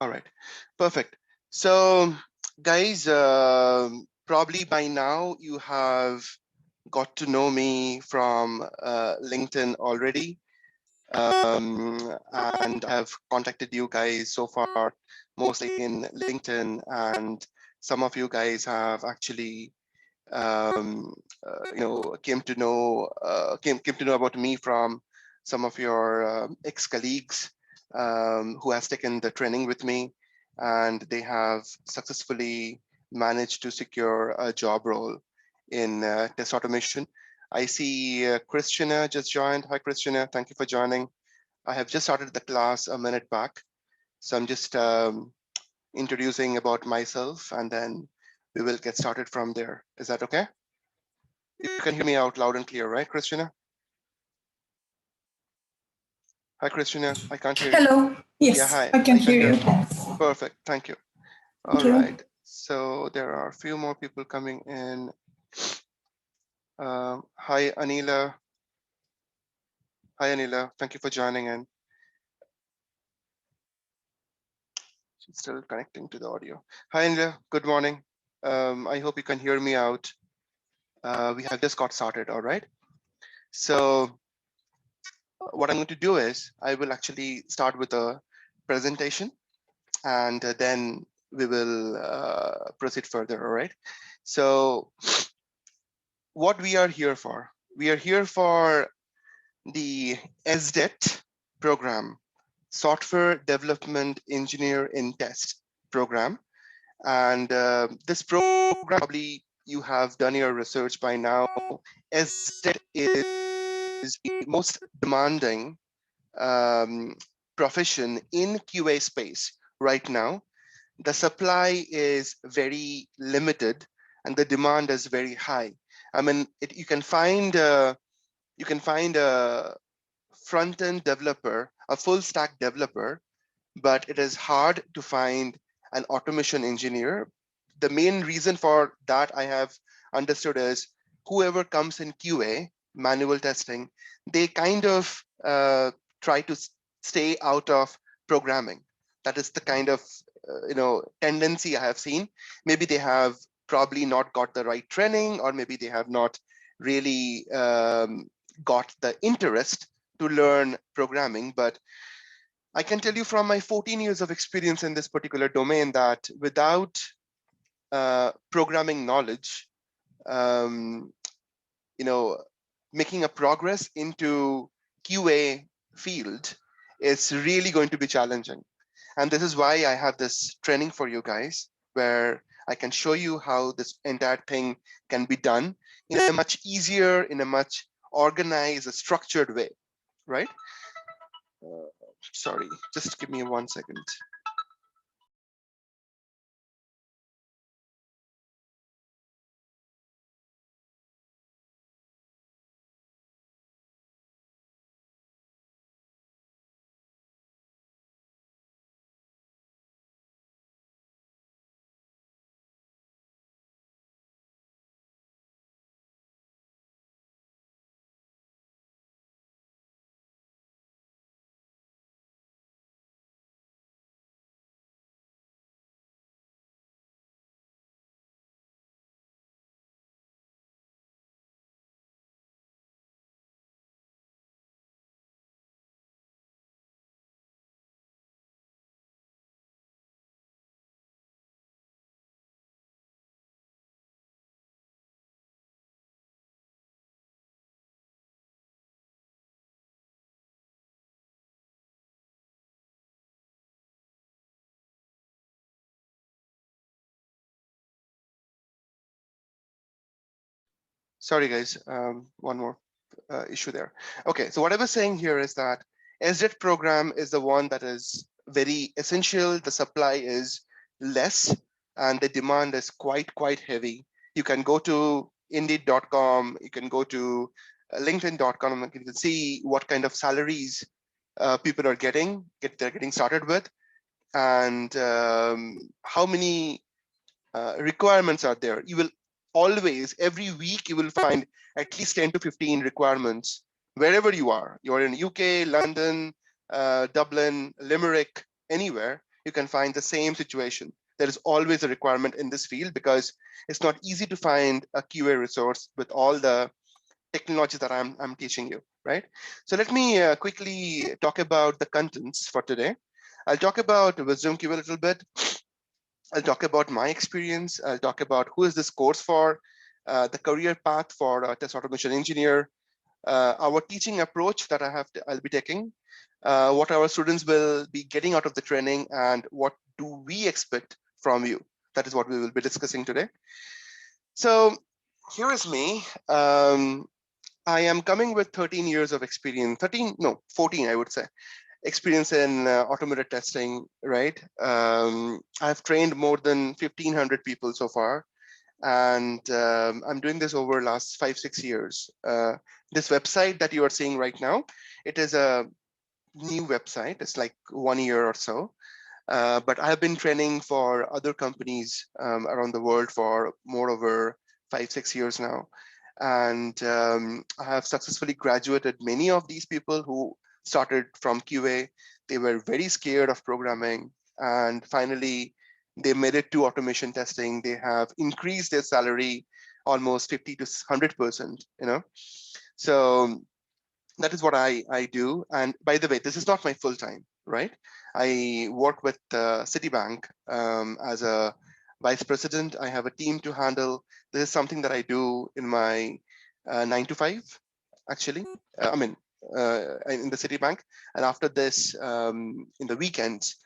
All right, perfect. So guys, probably by now you have got to know me from LinkedIn already. And I have contacted you guys so far, mostly in LinkedIn, and some of you guys have actually came to know about me from some of your ex-colleagues who has taken the training with me, and they have successfully managed to secure a job role in test automation. I see Christina just joined. Hi, Christina. Thank you for joining. I have just started the class a minute back, so I'm just introducing about myself, and then we will get started from there. Is that okay? You can hear me out loud and clear, right, Christina? Hi, Christina. I can't hear you. Hello. Yeah, Yes, hi. I can I can hear hear. you. Perfect. Thank you. Thank All you. right. So there are a few more people coming in. Hi, Anila. Hi, Anila. Thank you for joining in. She's still connecting to the audio. Hi, Anila. Good morning. I hope you can hear me out. We have just got started. All right. So what I'm going to do is I will actually start with a presentation, and then we will proceed further. All right. So what we are here for? We are here for the SDET program, Software Development Engineer in Test program. And this program, probably you have done your research by now. SDET is the most demanding profession in QA space right now. The supply is very limited and the demand is very high. I mean, you can find a front-end developer, a full stack developer, but it is hard to find an automation engineer. The main reason for that I have understood is whoever comes in QA, manual testing, they kind of try to stay out of programming. That is the kind of tendency I have seen. Maybe they have probably not got the right training, or maybe they have not really got the interest to learn programming. But I can tell you from my 14 years of experience in this particular domain that without programming knowledge, um, making a progress into QA field is really going to be challenging. And this is why I have this training for you guys, where I can show you how this entire thing can be done in a much easier, in a much organized, structured way, right? Sorry, just give me 1 second. Sorry, guys, one more issue there. Okay, so what I was saying here is that SDET program is the one that is very essential. The supply is less and the demand is quite heavy. You can go to indeed.com, you can go to linkedin.com, and you can see what kind of salaries people are they're getting started with, and how many requirements are there. You will always, every week, you will find at least 10 to 15 requirements wherever you are. You're in UK, London, Dublin, Limerick, anywhere. you can find the same situation. There is always a requirement in this field because it's not easy to find a QA resource with all the technology that I'm teaching you, right? So let me quickly talk about the contents for today. I'll talk about WisdomQ a little bit. I'll talk about my experience. I'll talk about who is this course for, the career path for a test automation engineer, our teaching approach that I'll be taking, what our students will be getting out of the training, and what do we expect from you. That is what we will be discussing today. So here is me. I am coming with 13 years of experience, 14, I would say, experience in automated testing, right? I've trained more than 1,500 people so far, and I'm doing this over last 5-6 years. This website that you are seeing right now, it is a new website. It's like 1 year or so. But I have been training for other companies around the world for more over 5-6 years now. And I have successfully graduated many of these people who started from QA. They were very scared of programming, and finally they made it to automation testing. They have increased their salary almost 50 to 100%, So that is what I do. And by the way, this is not my full time, right? I work with Citibank as a vice president. I have a team to handle. This is something that I do in my 9 to 5, actually. In the Citibank. And after this, in the weekends,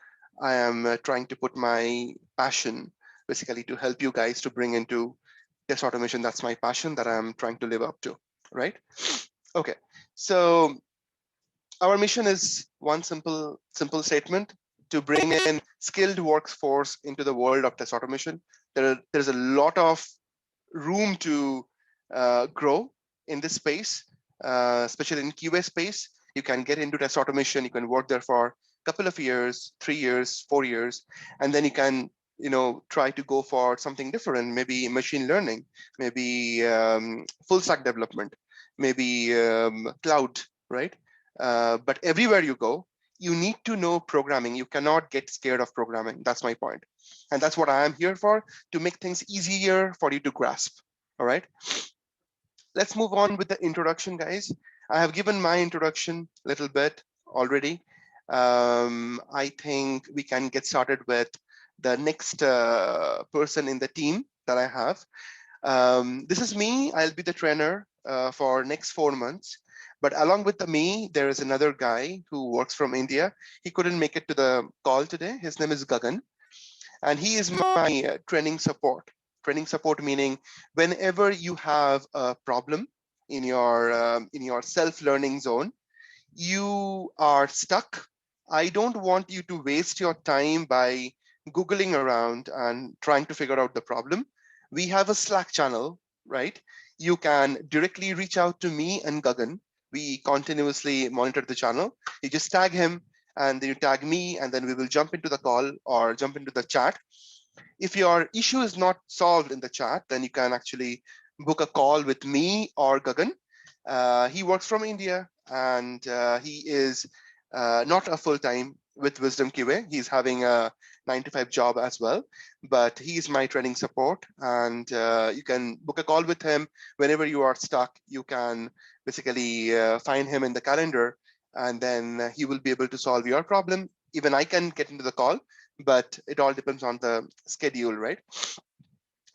I am trying to put my passion basically to help you guys to bring into test automation. That's my passion that I'm trying to live up to, right? Okay, so our mission is one simple statement: to bring in skilled workforce into the world of test automation. There's a lot of room to grow in this space, especially in QA space. You can get into test automation. You can work there for a couple of years, 3 years, 4 years, and then you can try to go for something different, maybe machine learning, maybe full stack development, maybe cloud, right? But everywhere you go, you need to know programming. You cannot get scared of programming. That's my point. And that's what I am here for, to make things easier for you to grasp. All right. Let's move on with the introduction, guys. I have given my introduction a little bit already. I think we can get started with the next person in the team that I have. This is me. I'll be the trainer for next 4 months. But along with me, there is another guy who works from India. He couldn't make it to the call today. His name is Gagan, and he is my training support. Training support meaning whenever you have a problem in your self-learning zone, you are stuck. I don't want you to waste your time by Googling around and trying to figure out the problem. We have a Slack channel, right? You can directly reach out to me and Gagan. We continuously monitor the channel. You just tag him and then you tag me, and then we will jump into the call or jump into the chat. If your issue is not solved in the chat, then you can actually book a call with me or Gagan. He works from India, and he is not a full-time with Wisdom QA. He's having a 9 to 5 job as well, but he's my training support, and you can book a call with him whenever you are stuck. You can basically find him in the calendar, and then he will be able to solve your problem. Even I can get into the call, but it all depends on the schedule, right?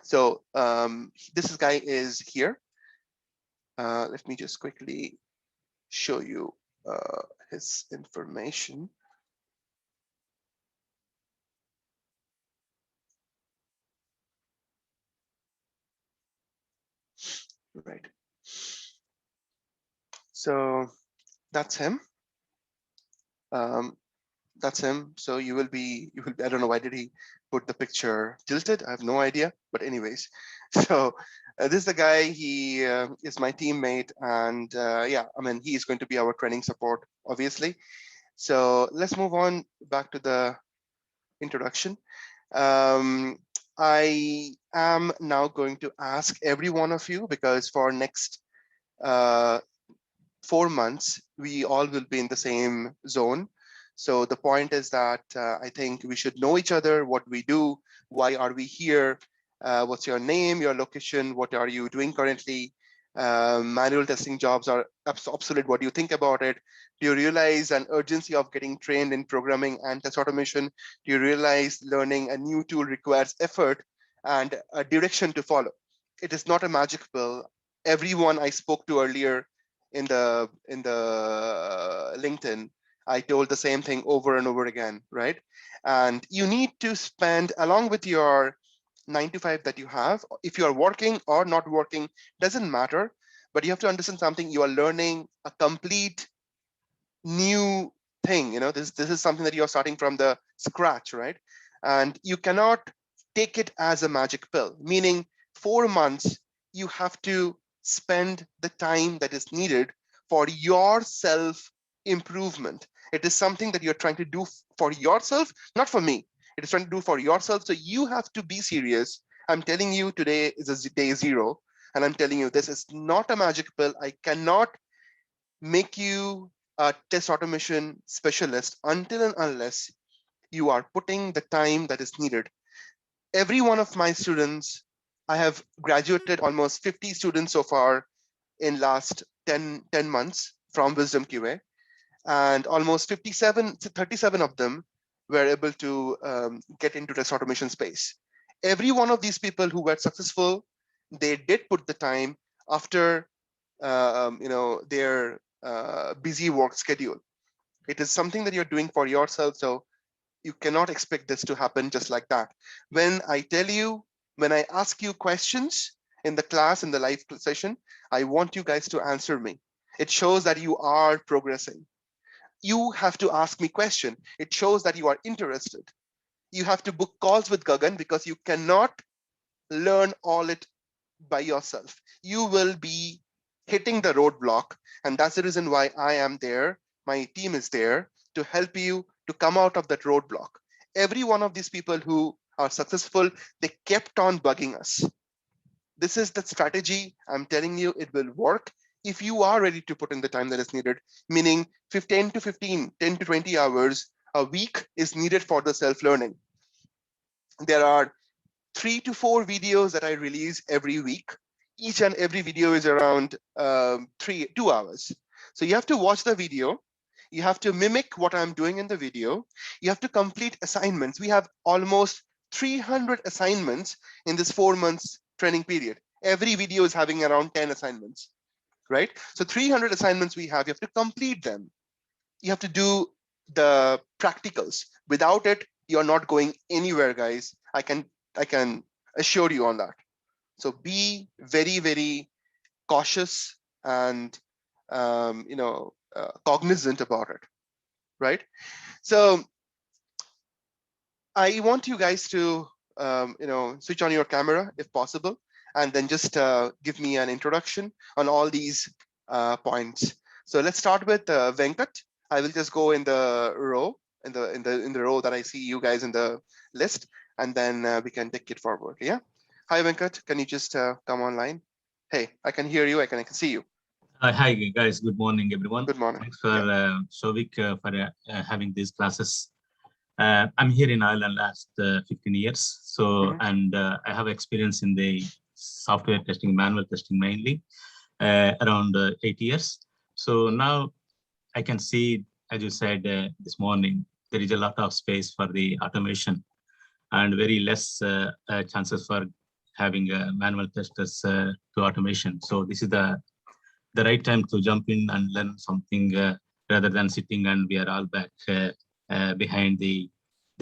So this guy is here. Let me just quickly show you his information. Right. So that's him. That's him. So you will be, I don't know, why did he put the picture tilted? I have no idea. But anyways, so this is the guy. He is my teammate, and yeah, I mean, he is going to be our training support, obviously. So let's move on back to the introduction. I am now going to ask every one of you, because for next 4 months, we all will be in the same zone. So the point is that I think we should know each other, what we do, why are we here, what's your name, your location, what are you doing currently. Manual testing jobs are obsolete. What do you think about it? Do you realize an urgency of getting trained in programming and test automation? Do you realize learning a new tool requires effort and a direction to follow? It is not a magic pill. Everyone I spoke to earlier in the LinkedIn, I told the same thing over and over again, right? And you need to spend, along with your 9 to 5 that you have, if you are working or not working, doesn't matter, but you have to understand something. You are learning a complete new thing. This is something that you're starting from the scratch, right? And you cannot take it as a magic pill, meaning 4 months you have to spend the time that is needed for your self improvement. It is something that you're trying to do for yourself, not for me. It is trying to do for yourself. So you have to be serious. I'm telling you, today is a day zero, and I'm telling you, this is not a magic pill. I cannot make you a test automation specialist until and unless you are putting the time that is needed. Every one of my students, I have graduated almost 50 students so far in last 10 months from Wisdom QA, and almost 37 of them were able to get into test automation space. Every one of these people who were successful, they did put the time after their busy work schedule. It is something that you're doing for yourself, so you cannot expect this to happen just like that. When I ask you questions in the class, in the live session, I want you guys to answer me. It shows that you are progressing. You have to ask me question. It shows that you are interested. You have to book calls with Gagan because you cannot learn all it by yourself. You will be hitting the roadblock, and that's the reason why I am there. My team is there to help you to come out of that roadblock. Every one of these people who are successful, they kept on bugging us. This is the strategy. I'm telling you, it will work if you are ready to put in the time that is needed, meaning 10 to 20 hours a week is needed for the self-learning. There are 3 to 4 videos that I release every week. Each and every video is around 2 hours. So you have to watch the video. You have to mimic what I'm doing in the video. You have to complete assignments. We have almost 300 assignments in this 4 months training period. Every video is having around 10 assignments, right? So 300 assignments we have, you have to complete them. You have to do the practicals. Without it, you're not going anywhere, guys. I can assure you on that. So be very, very cautious and cognizant about it, right? So I want you guys to switch on your camera if possible, and then just give me an introduction on all these points. So let's start with Venkat. I will just go in the row, in the row that I see you guys in the list, and then we can take it forward. Yeah. Hi Venkat, can you just come online? Hey, I can hear you. I can see you. Hi guys, good morning everyone. Good morning. Thanks for Shovik for having these classes. I'm here in Ireland last 15 years. So, and I have experience in the software testing, manual testing mainly, around 8 years. So now I can see, as you said this morning, there is a lot of space for the automation and very less chances for having manual testers to automation. So this is the right time to jump in and learn something rather than sitting and we are all back behind the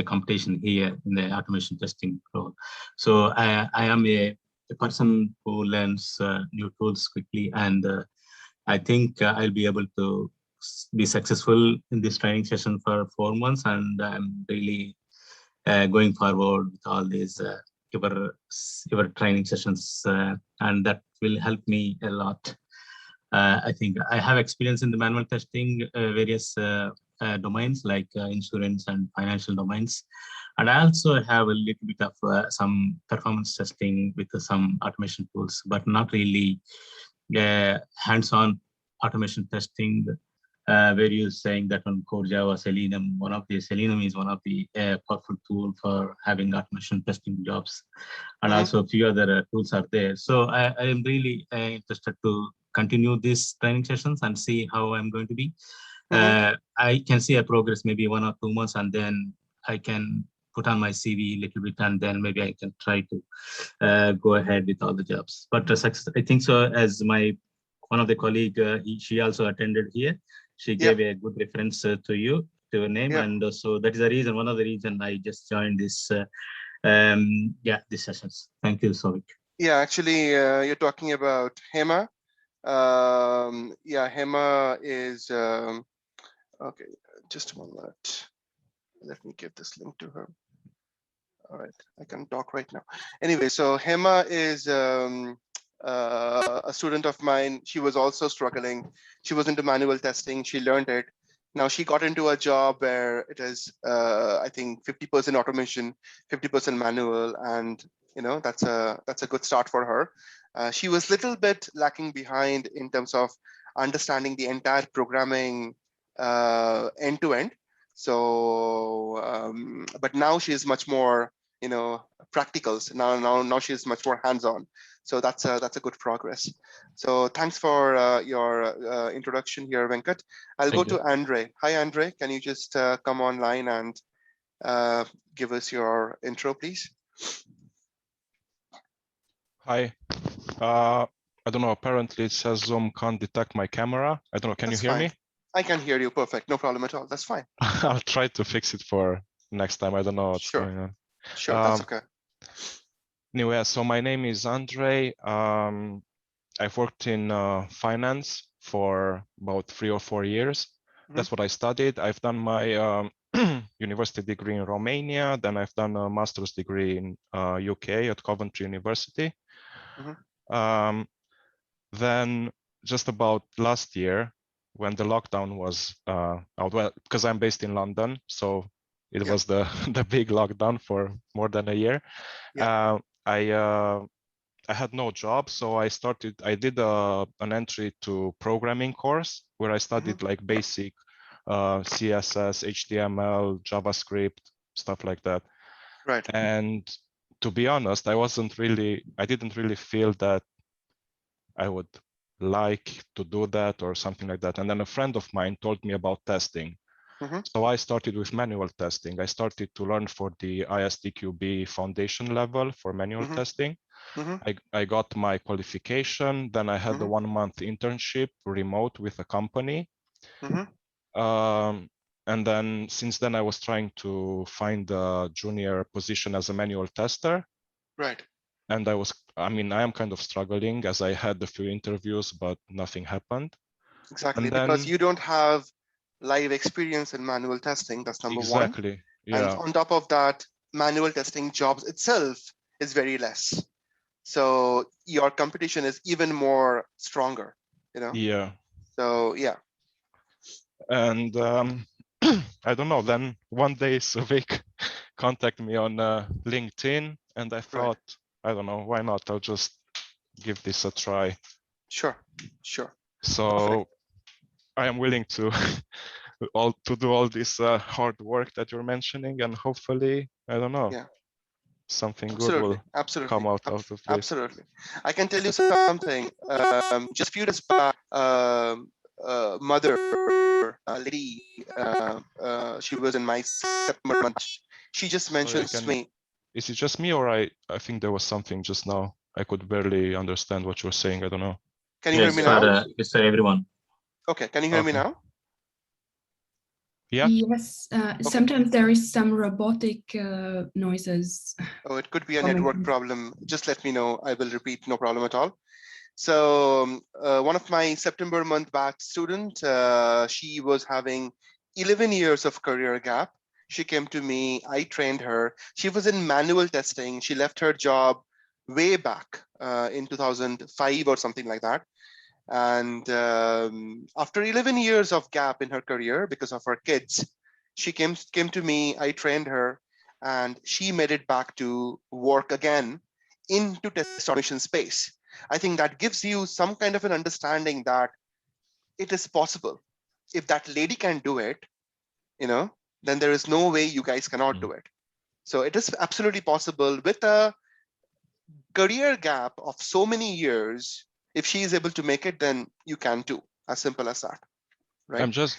competition here in the automation testing role. So I am a person who learns new tools quickly, and I think I'll be able to be successful in this training session for 4 months, and I'm really going forward with all these your training sessions, and that will help me a lot. I think I have experience in the manual testing, various domains like insurance and financial domains. And I also have a little bit of some performance testing with some automation tools, but not really hands-on automation testing where you're saying that on Core Java, Selenium, Selenium is one of the powerful tool for having automation testing jobs, and also a few other tools are there. So I am really interested to continue these training sessions and see how I'm going to be. I can see a progress maybe 1 or 2 months, and then I can put on my CV a little bit, and then maybe I can try to go ahead with all the jobs. But I think so, as one of the colleague, she also attended here. She gave a good reference to you, to your name. And so that is the reason, one of the reason I just joined this, these sessions. Thank you so much. Yeah, actually, you're talking about Hema. Hema is, okay, just 1 minute. Let me give this link to her. All right, I can talk right now. Anyway, so Hema is a student of mine. She was also struggling. She was into manual testing. She learned it. Now she got into a job where it is, I think, 50% automation, 50% manual, and that's a good start for her. She was a little bit lacking behind in terms of understanding the entire programming end to end. So, but now she is much more, practicals. Now she is much more hands-on. So that's a good progress. So thanks for your introduction here, Venkat. I'll go to Andre. Hi, Andre. Can you just come online and give us your intro, please? Hi. I don't know. Apparently, it says Zoom can't detect my camera. I don't know. Can you hear me? I can hear you. Perfect. No problem at all. That's fine. I'll try to fix it for next time. I don't know what's going on. Sure, that's okay. Anyway, so my name is Andre. I've worked in finance for about 3 or 4 years. That's what I studied. I've done my university degree in Romania. Then I've done a master's degree in UK at Coventry University. Then just about last year, when the lockdown was out, well, because I'm based in London, so it was the big lockdown for more than a year. I had no job, so I did an entry to programming course where I studied like basic CSS, HTML, JavaScript, stuff like that. Right. And to be honest, I didn't really feel that I would like to do that or something like that. And then a friend of mine told me about testing. So I started with manual testing. I started to learn for the ISTQB foundation level for manual testing. I got my qualification. Then I had a 1-month internship remote with a company. And then since then I was trying to find a junior position as a manual tester. Right. And I am kind of struggling as I had a few interviews, but nothing happened. Exactly, because you don't have live experience in manual testing. That's number one. Exactly. Yeah. And on top of that, manual testing jobs itself is very less. So your competition is even more stronger, Yeah. So yeah. And I don't know, then one day Savik contacted me on LinkedIn and I thought, I don't know, why not? I'll just give this a try. Sure. So I am willing to do all this hard work that you're mentioning, and hopefully, I don't know, something good will come out of this. Absolutely. I can tell you something. Just a few days back, mother lady, she was in my September month. She just mentioned to me. Is it just me, or I think there was something just now? I could barely understand what you're saying. I don't know. Can you hear me now? It's for everyone. Okay. Can you hear me now? Yeah. Yes. Sometimes there is some robotic noises. Oh, it could be a network problem. Just let me know. I will repeat. No problem at all. So one of my September month batch student, she was having 11 years of career gap. She came to me. I trained her. She was in manual testing. She left her job way back in 2005 or something like that. And after 11 years of gap in her career because of her kids, she came to me. I trained her, and she made it back to work again into test automation space. I think that gives you some kind of an understanding that it is possible. if that lady can do it, then there is no way you guys cannot do it. So it is absolutely possible with a career gap of so many years. If she is able to make it, then you can too. As simple as that, right? I'm just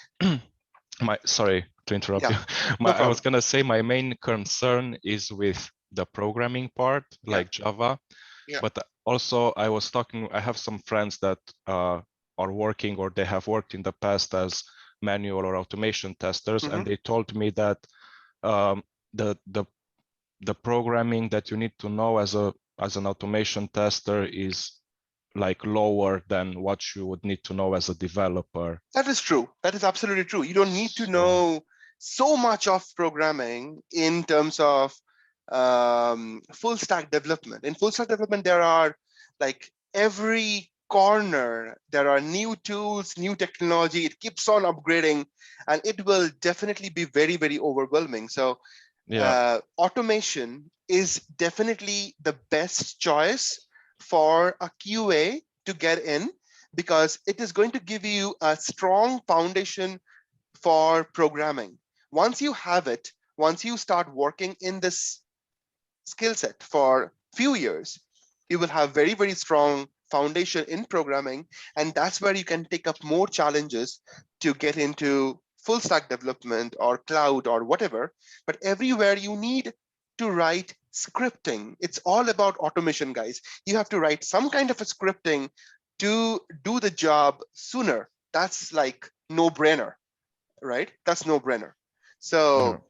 sorry to interrupt you. No I was problem. gonna say my main concern is with the programming part, like Java. Yeah. But also I have some friends that are working or they have worked in the past as manual or automation testers, and they told me that the programming that you need to know as an automation tester is like lower than what you would need to know as a developer. That is true. That is absolutely true. You don't need to know so much of programming in terms of full stack development. In full stack development, there are like every corner, there are new tools, new technology. It keeps on upgrading, and it will definitely be very, very overwhelming. So automation is definitely the best choice for a QA to get in, because it is going to give you a strong foundation for programming. Once you have it, once you start working in this skill set for few years, you will have very, very strong foundation in programming, and that's where you can take up more challenges to get into full stack development or cloud or whatever. But everywhere you need to write scripting. It's all about automation, guys. You have to write some kind of a scripting to do the job sooner. That's like no brainer, right? That's no brainer. So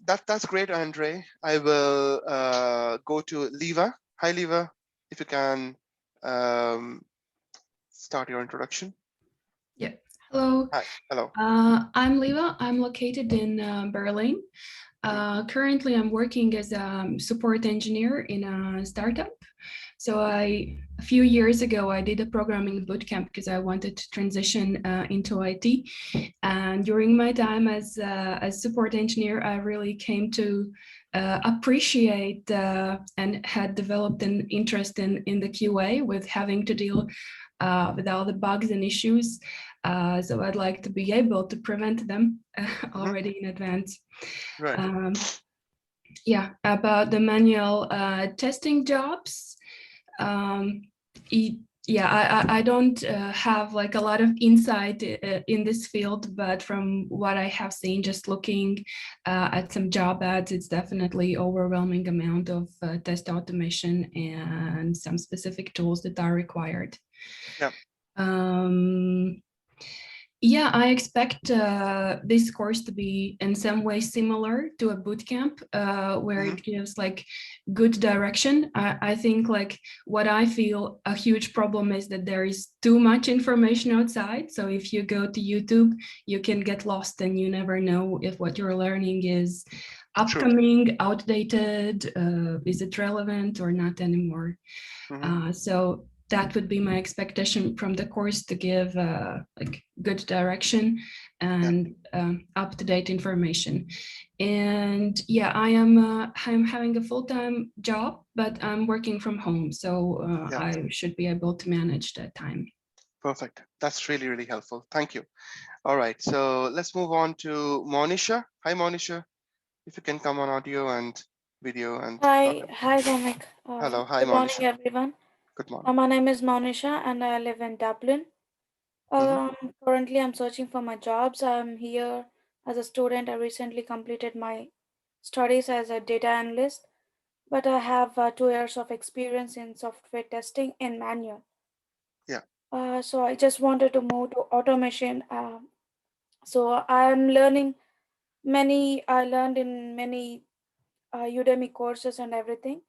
that's great, Andre. I will go to Leva. Hi, Leva. If you can start your introduction. Yeah. Hello. Hi. Hello. I'm Leva. I'm located in Berlin. Currently, I'm working as a support engineer in a startup. So a few years ago, I did a programming bootcamp because I wanted to transition into IT. And during my time as a support engineer, I really came to appreciate and had developed an interest in the QA with having to deal with all the bugs and issues. So I'd like to be able to prevent them already in advance. Right. Yeah, about the manual testing jobs. I don't have like a lot of insight in this field, but from what I have seen, just looking at some job ads, it's definitely overwhelming amount of test automation and some specific tools that are required. Yeah. Yeah, I expect this course to be in some way similar to a bootcamp where it gives like good direction. I think like what I feel a huge problem is that there is too much information outside. So if you go to YouTube, you can get lost and you never know if what you're learning is upcoming, outdated, is it relevant or not anymore. So that would be my expectation from the course, to give like good direction and up-to-date information. And yeah, I'm having a full-time job, but I'm working from home, so I should be able to manage that time. Perfect. That's really, really helpful. Thank you. All right, so let's move on to Monisha. Hi, Monisha. If you can come on audio and video and Hi, Dominic. Hello, hi, Good morning, Monisha. everyone. Good morning. My name is Monisha, and I live in Dublin. Currently, I'm searching for my jobs. I'm here as a student. I recently completed my studies as a data analyst, but I have 2 years of experience in software testing in manual. Yeah. So I just wanted to move to automation. So I'm learning I learned in many Udemy courses and everything.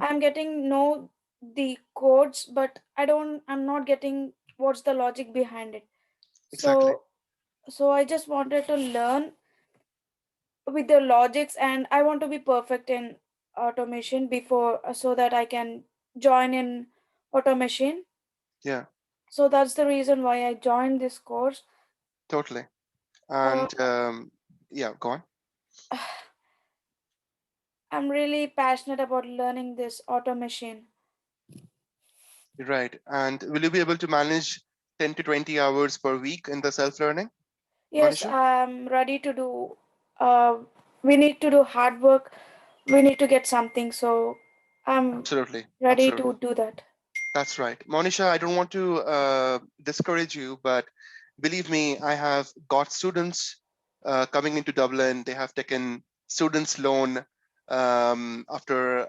I'm getting know the codes, but I'm not getting what's the logic behind it. Exactly. So I just wanted to learn with the logics, and I want to be perfect in automation before so that I can join in automation. Yeah. So that's the reason why I joined this course. Totally. And yeah, go on. I'm really passionate about learning this automation. Right. And will you be able to manage 10 to 20 hours per week in the self-learning? Yes, Monisha? I'm ready to do. We need to do hard work. We need to get something. So I'm Absolutely. ready Absolutely. to do that. That's right. Monisha, I don't want to discourage you, but believe me, I have got students coming into Dublin. They have taken students loan after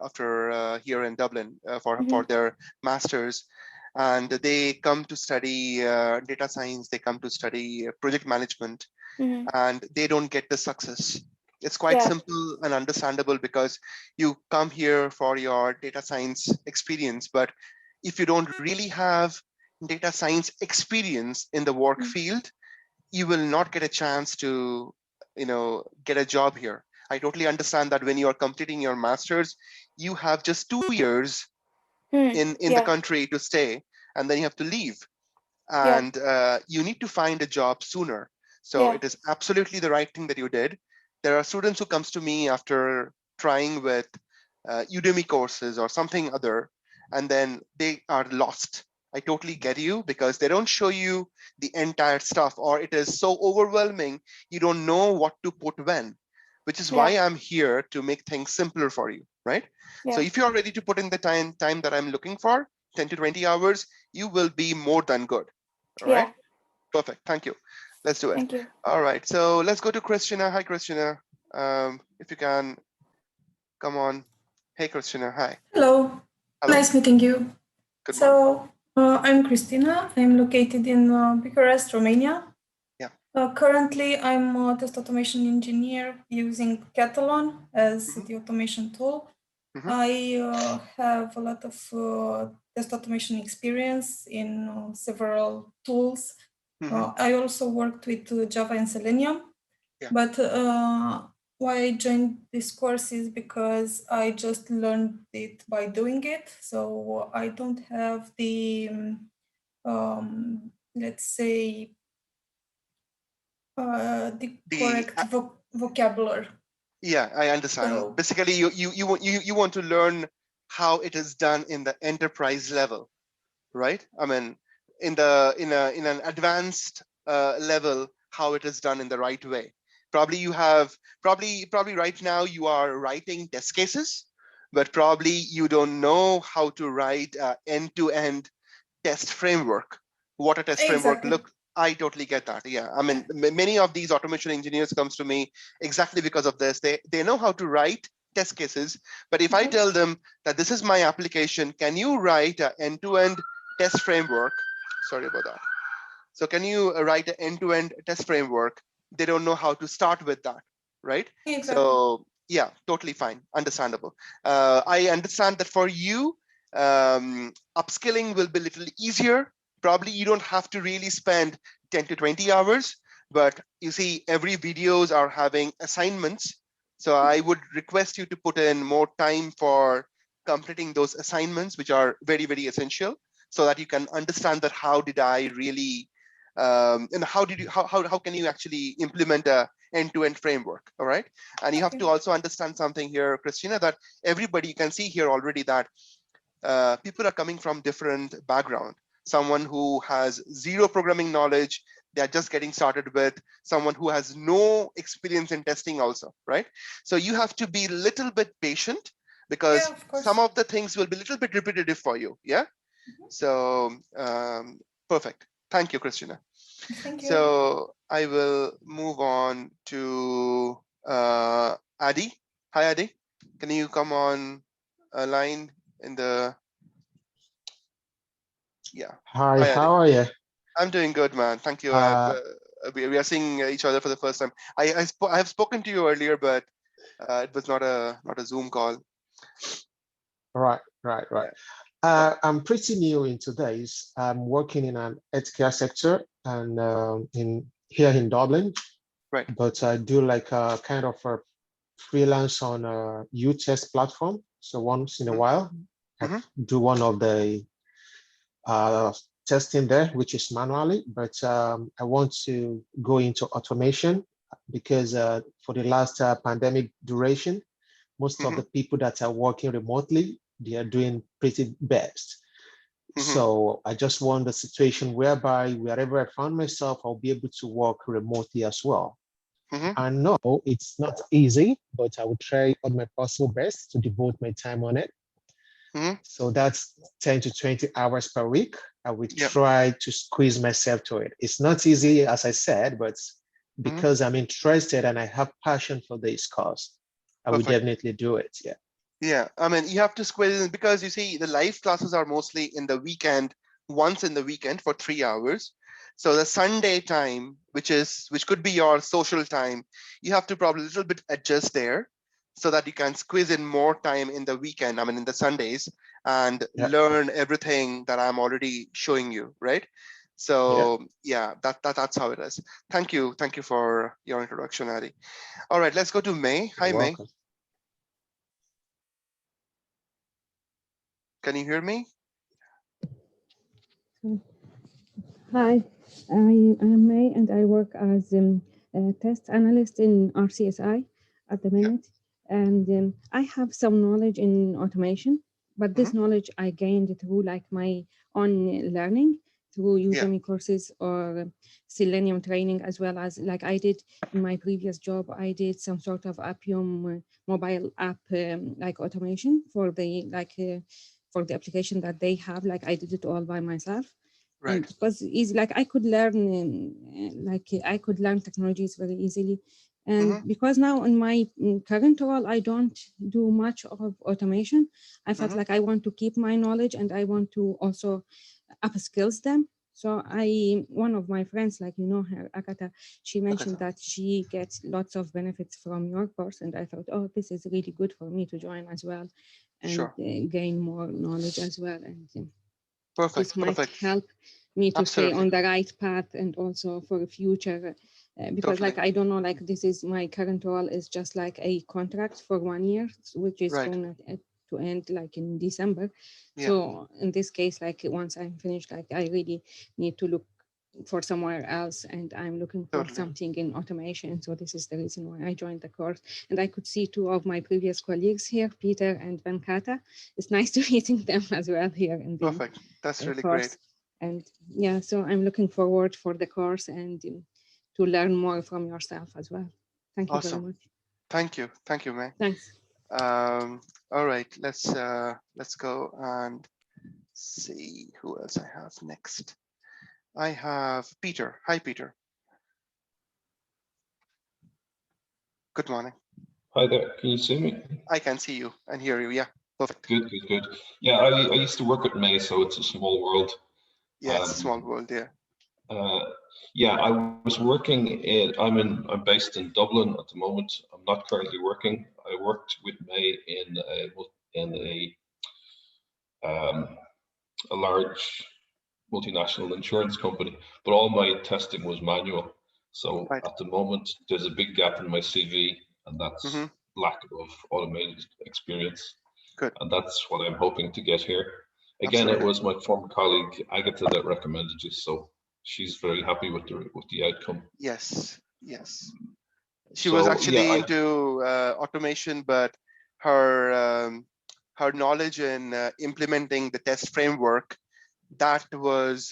here in Dublin for their masters, and they come to study data science. They come to study project management, and they don't get the success. It's quite Yeah, simple and understandable because you come here for your data science experience, but if you don't really have data science experience in the work field, you will not get a chance to, get a job here. I totally understand that when you are completing your masters, you have just 2 years in the yeah, country to stay, and then you have to leave, yeah, and you need to find a job sooner. So yeah. it is absolutely the right thing that you did. There are students who comes to me after trying with Udemy courses or something other, and then they are lost. I totally get you because they don't show you the entire stuff, or it is so overwhelming you don't know what to put when, which is why Yeah, I'm here to make things simpler for you, right? So yeah, if you're ready to put in the time that I'm looking for, 10 to 20 hours, you will be more than good. All right, yeah. perfect. Thank you. Let's do it. Thank you. All right, so let's go to Christina. Hi, Christina. If you can come on. Hey, Christina. Hi. Hello, Hello. nice meeting you. Good morning. So, I'm Christina. I'm located in Bucharest, Romania. Yeah. Currently, I'm a test automation engineer using Catalan as Mhm, the automation tool. mhm, I have a lot of test automation experience in several tools. mhm. I also worked with Java and Selenium. Yeah. But why I joined this course is because I just learned it by doing it. So I don't have the, let's say, the The correct vocabulary. Yeah, I understand. So Basically, you want to learn how it is done in the enterprise level, right? I mean, in an advanced level, how it is done in the right way. Probably you have probably right now you are writing test cases, but probably you don't know how to write end-to-end test framework. What a test framework exactly. look. I totally get that. Yeah, I mean, many of these automation engineers comes to me exactly because of this. They know how to write test cases, but if I tell them that this is my application, can you write an end-to-end test framework? Sorry about that. So can you write an end-to-end test framework? They don't know how to start with that, right? Exactly. So yeah, totally fine, understandable. I understand that for you, upskilling will be a little easier. Probably you don't have to really spend 10 to 20 hours, but you see every videos are having assignments. So I would request you to put in more time for completing those assignments, which are very, very essential, so that you can understand that how did I really and how can you actually implement a end-to-end framework. All right, and you have to also understand something here, Christina, that everybody, you can see here already that people are coming from different background. Someone who has zero programming knowledge, they're just getting started with, someone who has no experience in testing also, right? So you have to be a little bit patient because Yeah, of some course. of the things will be a little bit repetitive for you. Yeah. So perfect. Thank you, Christina. Thank you. So I will move on to Adi. Hi, Adi. Can you come on a line in the, yeah. Hi, Hi, Adi. how are you? I'm doing good, man. Thank you. We are seeing each other for the first time. I have spoken to you earlier, but it was not a Zoom call. Right. Yeah. Okay. I'm pretty new into this. I'm working in an healthcare sector and in here in Dublin, Right. but I do like a kind of a freelance on a U-test platform. So once in a while, I Mm-hmm. do one of the testing there, which is manually, but I want to go into automation because for the last pandemic duration, most of Mm-hmm. the people that are working remotely, they are doing pretty best. So I just want a situation whereby wherever I found myself, I'll be able to work remotely as well. I know it's not easy, but I will try all my possible best to devote my time on it. So that's 10 to 20 hours per week. I will try to squeeze myself to it. It's not easy, as I said, but because I'm interested and I have passion for this cause, I will definitely do it. Yeah. Yeah, I mean, you have to squeeze in because you see the live classes are mostly in the weekend, once in the weekend for 3 hours. So the Sunday time, which could be your social time, you have to probably a little bit adjust there so that you can squeeze in more time in the weekend, I mean, in the Sundays, and learn everything that I'm already showing you, right? So yeah, that's how it is. Thank you for your introduction, Adi. All right, let's go to May. Hi, May. Can you hear me? Hi, I am May and I work as a test analyst in RCSI at the minute. And I have some knowledge in automation, but this knowledge I gained through like my own learning through Udemy courses or Selenium training, as well as like I did in my previous job. I did some sort of Appium mobile app like automation for the for the application that they have. Like I did it all by myself. And it was easy. Like I could learn, I could learn technologies very easily. And because now in my current role, I don't do much of automation. I felt like I want to keep my knowledge and I want to also upskills them. So one of my friends, like you know her, Akata, she mentioned that she gets lots of benefits from your course, and I thought, oh, this is really good for me to join as well, and gain more knowledge as well. And this might help me to stay on the right path, and also for the future, because like I don't know, like this is my current role is just like a contract for 1 year, which is going to end like in December. So in this case, like once I'm finished, like I really need to look for somewhere else, and I'm looking for something in automation. So this is the reason why I joined the course. And I could see two of my previous colleagues here, Peter and Venkata. It's nice to meeting them as well here in the That's really course. Great. And yeah, so I'm looking forward for the course and to learn more from yourself as well. Thank you very much. Thank you, May. Thanks. All right, let's go and see who else I have next. I have Peter. Hi, Peter. Good morning. Hi there. Can you see me? I can see you and hear you. Yeah, perfect. Good. Yeah, I used to work with May, so it's a small world. Yeah, it's a small world. Yeah. Yeah, I was working I'm based in Dublin at the moment. I'm not currently working. I worked with May in a large multinational insurance company, but all my testing was manual. So at the moment, there's a big gap in my CV, and that's lack of automated experience. Good. And that's what I'm hoping to get here. Again, it was my former colleague Agatha that recommended you, so she's very happy with the outcome. Yes. She was actually into automation, but her her knowledge in implementing the test framework that was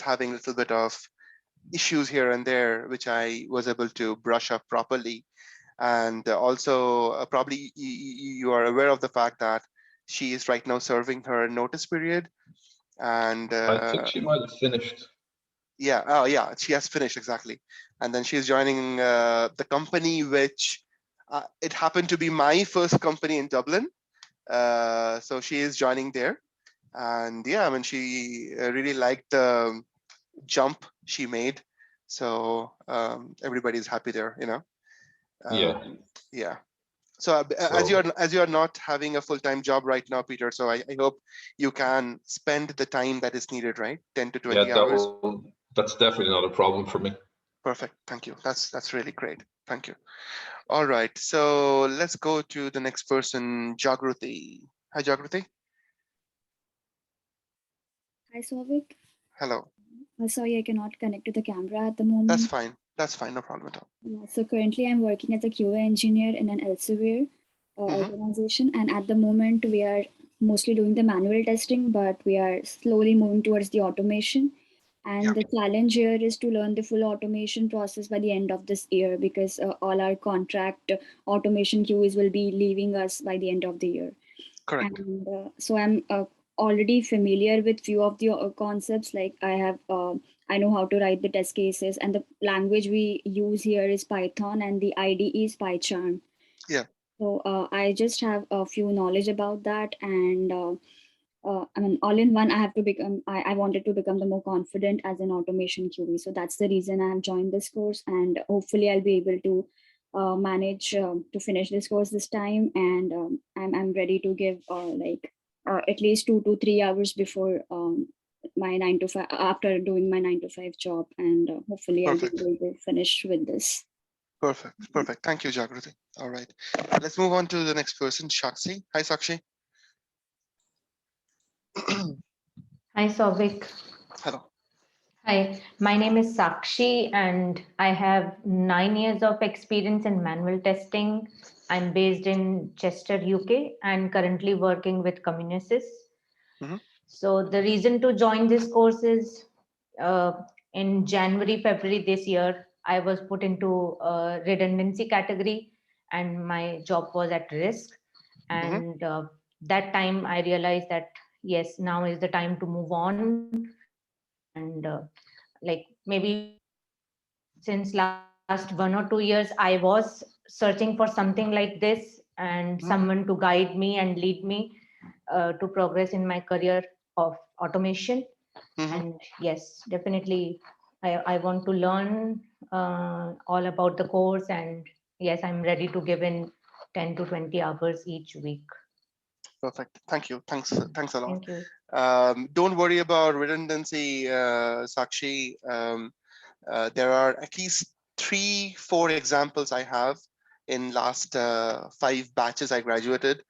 having a little bit of issues here and there, which I was able to brush up properly. And also probably you are aware of the fact that she is right now serving her notice period. And I think she might have finished. Yeah, oh yeah, she has finished, exactly. And then she's joining the company, which it happened to be my first company in Dublin. So she is joining there. And yeah, I mean, she really liked the jump she made. So everybody's happy there, you know. Yeah. So as you're not having a full-time job right now, Peter, so I hope you can spend the time that is needed, right? 10 to 20 hours. That's definitely not a problem for me. Perfect. Thank you. That's really great. Thank you. All right. So let's go to the next person, Jagruti. Hi, Jagruti. Hi, Souvik. Hello. Sorry, I cannot connect to the camera at the moment. That's fine. That's fine. No problem at all. Yeah, so currently I'm working as a QA engineer in an Elsevier organization. And at the moment we are mostly doing the manual testing, but we are slowly moving towards the automation. And the challenge here is to learn the full automation process by the end of this year, because all our contract automation queues will be leaving us by the end of the year. Correct. And so I'm already familiar with few of the concepts. Like I know how to write the test cases, and the language we use here is Python, and the IDE is PyCharm. Yeah. So I just have a few knowledge about that, and I mean, all in one, I have to become. I wanted to become the more confident as an automation QA. So that's the reason I have joined this course, and hopefully I'll be able to manage to finish this course this time. And I'm ready to give at least 2 to 3 hours before my 9 to 5, after doing my 9 to 5 job, and hopefully I'll be able to finish with this. Perfect. Perfect. Thank you, Jagrati. All right. Let's move on to the next person, Shakshi. Hi, Sakshi. Hi, Souvik. Hello. Hi, my name is Sakshi, and I have 9 years of experience in manual testing. I'm based in Chester, UK, and currently working with Communisys. So the reason to join this course is in January, February this year, I was put into a redundancy category, and my job was at risk. And that time I realized that yes, now is the time to move on. And like maybe since last 1 or 2 years, I was searching for something like this, and someone to guide me and lead me to progress in my career of automation. And yes, definitely I want to learn all about the course, and yes, I'm ready to give in 10 to 20 hours each week. Perfect. Thank you. Thanks a lot. Thank you. Don't worry about redundancy, Sakshi. There are at least 3-4 examples I have in last 5 batches I graduated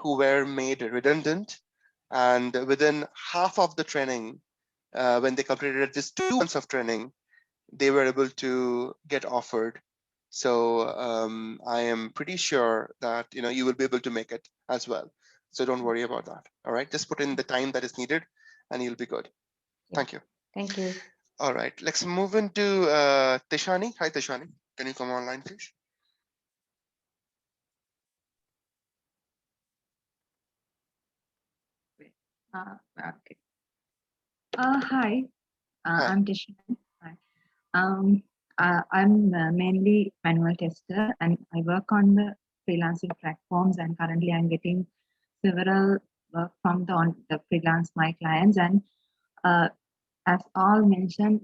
who were made redundant, and within half of the training, when they completed just 2 months of training, they were able to get offered. So I am pretty sure that you will be able to make it as well. So don't worry about that. All right, just put in the time that is needed, and you'll be good. Thank you. Thank you. All right, let's move into Tishani. Hi, Tishani. Can you come online, please? Okay. Hi, I'm Tishani. I'm mainly manual tester, and I work on the freelancing platforms, and currently I'm getting several work from the freelance my clients. And as all mentioned,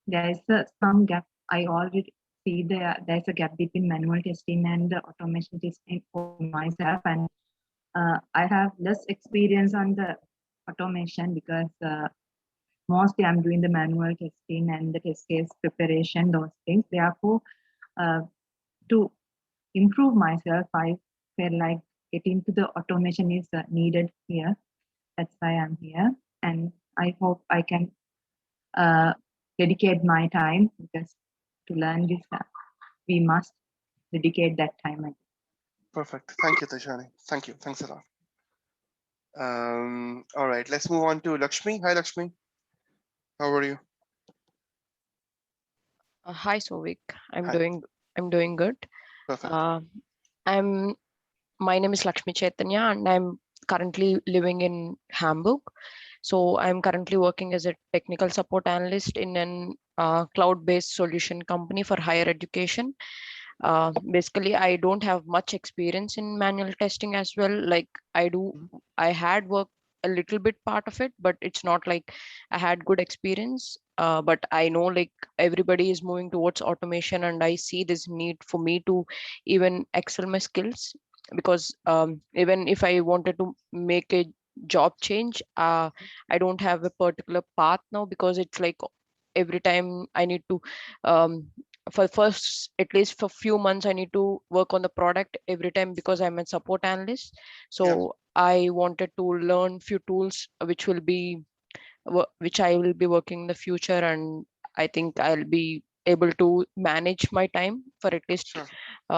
there is some gap. I already see there's a gap between manual testing and the automation testing for myself, and I have less experience on the automation because mostly I'm doing the manual testing and the test case preparation, those things. Therefore, to improve myself, I feel like getting to the automation is needed here. That's why I'm here, and I hope I can dedicate my time, because to learn this, we must dedicate that time. Perfect. Thank you, Tishani. Thank you. Thanks a lot. All right, let's move on to Lakshmi. Hi, Lakshmi. How are you? Hi, Souvik. I'm Hi. doing good. Perfect. My name is Lakshmi Chaitanya, and I'm currently living in Hamburg. So I'm currently working as a technical support analyst in an cloud-based solution company for higher education. Basically, I don't have much experience in manual testing as well. Like I had worked a little bit part of it, but it's not like I had good experience. But I know like everybody is moving towards automation, and I see this need for me to even excel my skills, because even if I wanted to make a job change, I don't have a particular path now, because it's like every time I need to for first, at least for few months, I need to work on the product every time, because I'm a support analyst. So I wanted to learn few tools which I will be working in the future, and I think I'll be able to manage my time for at least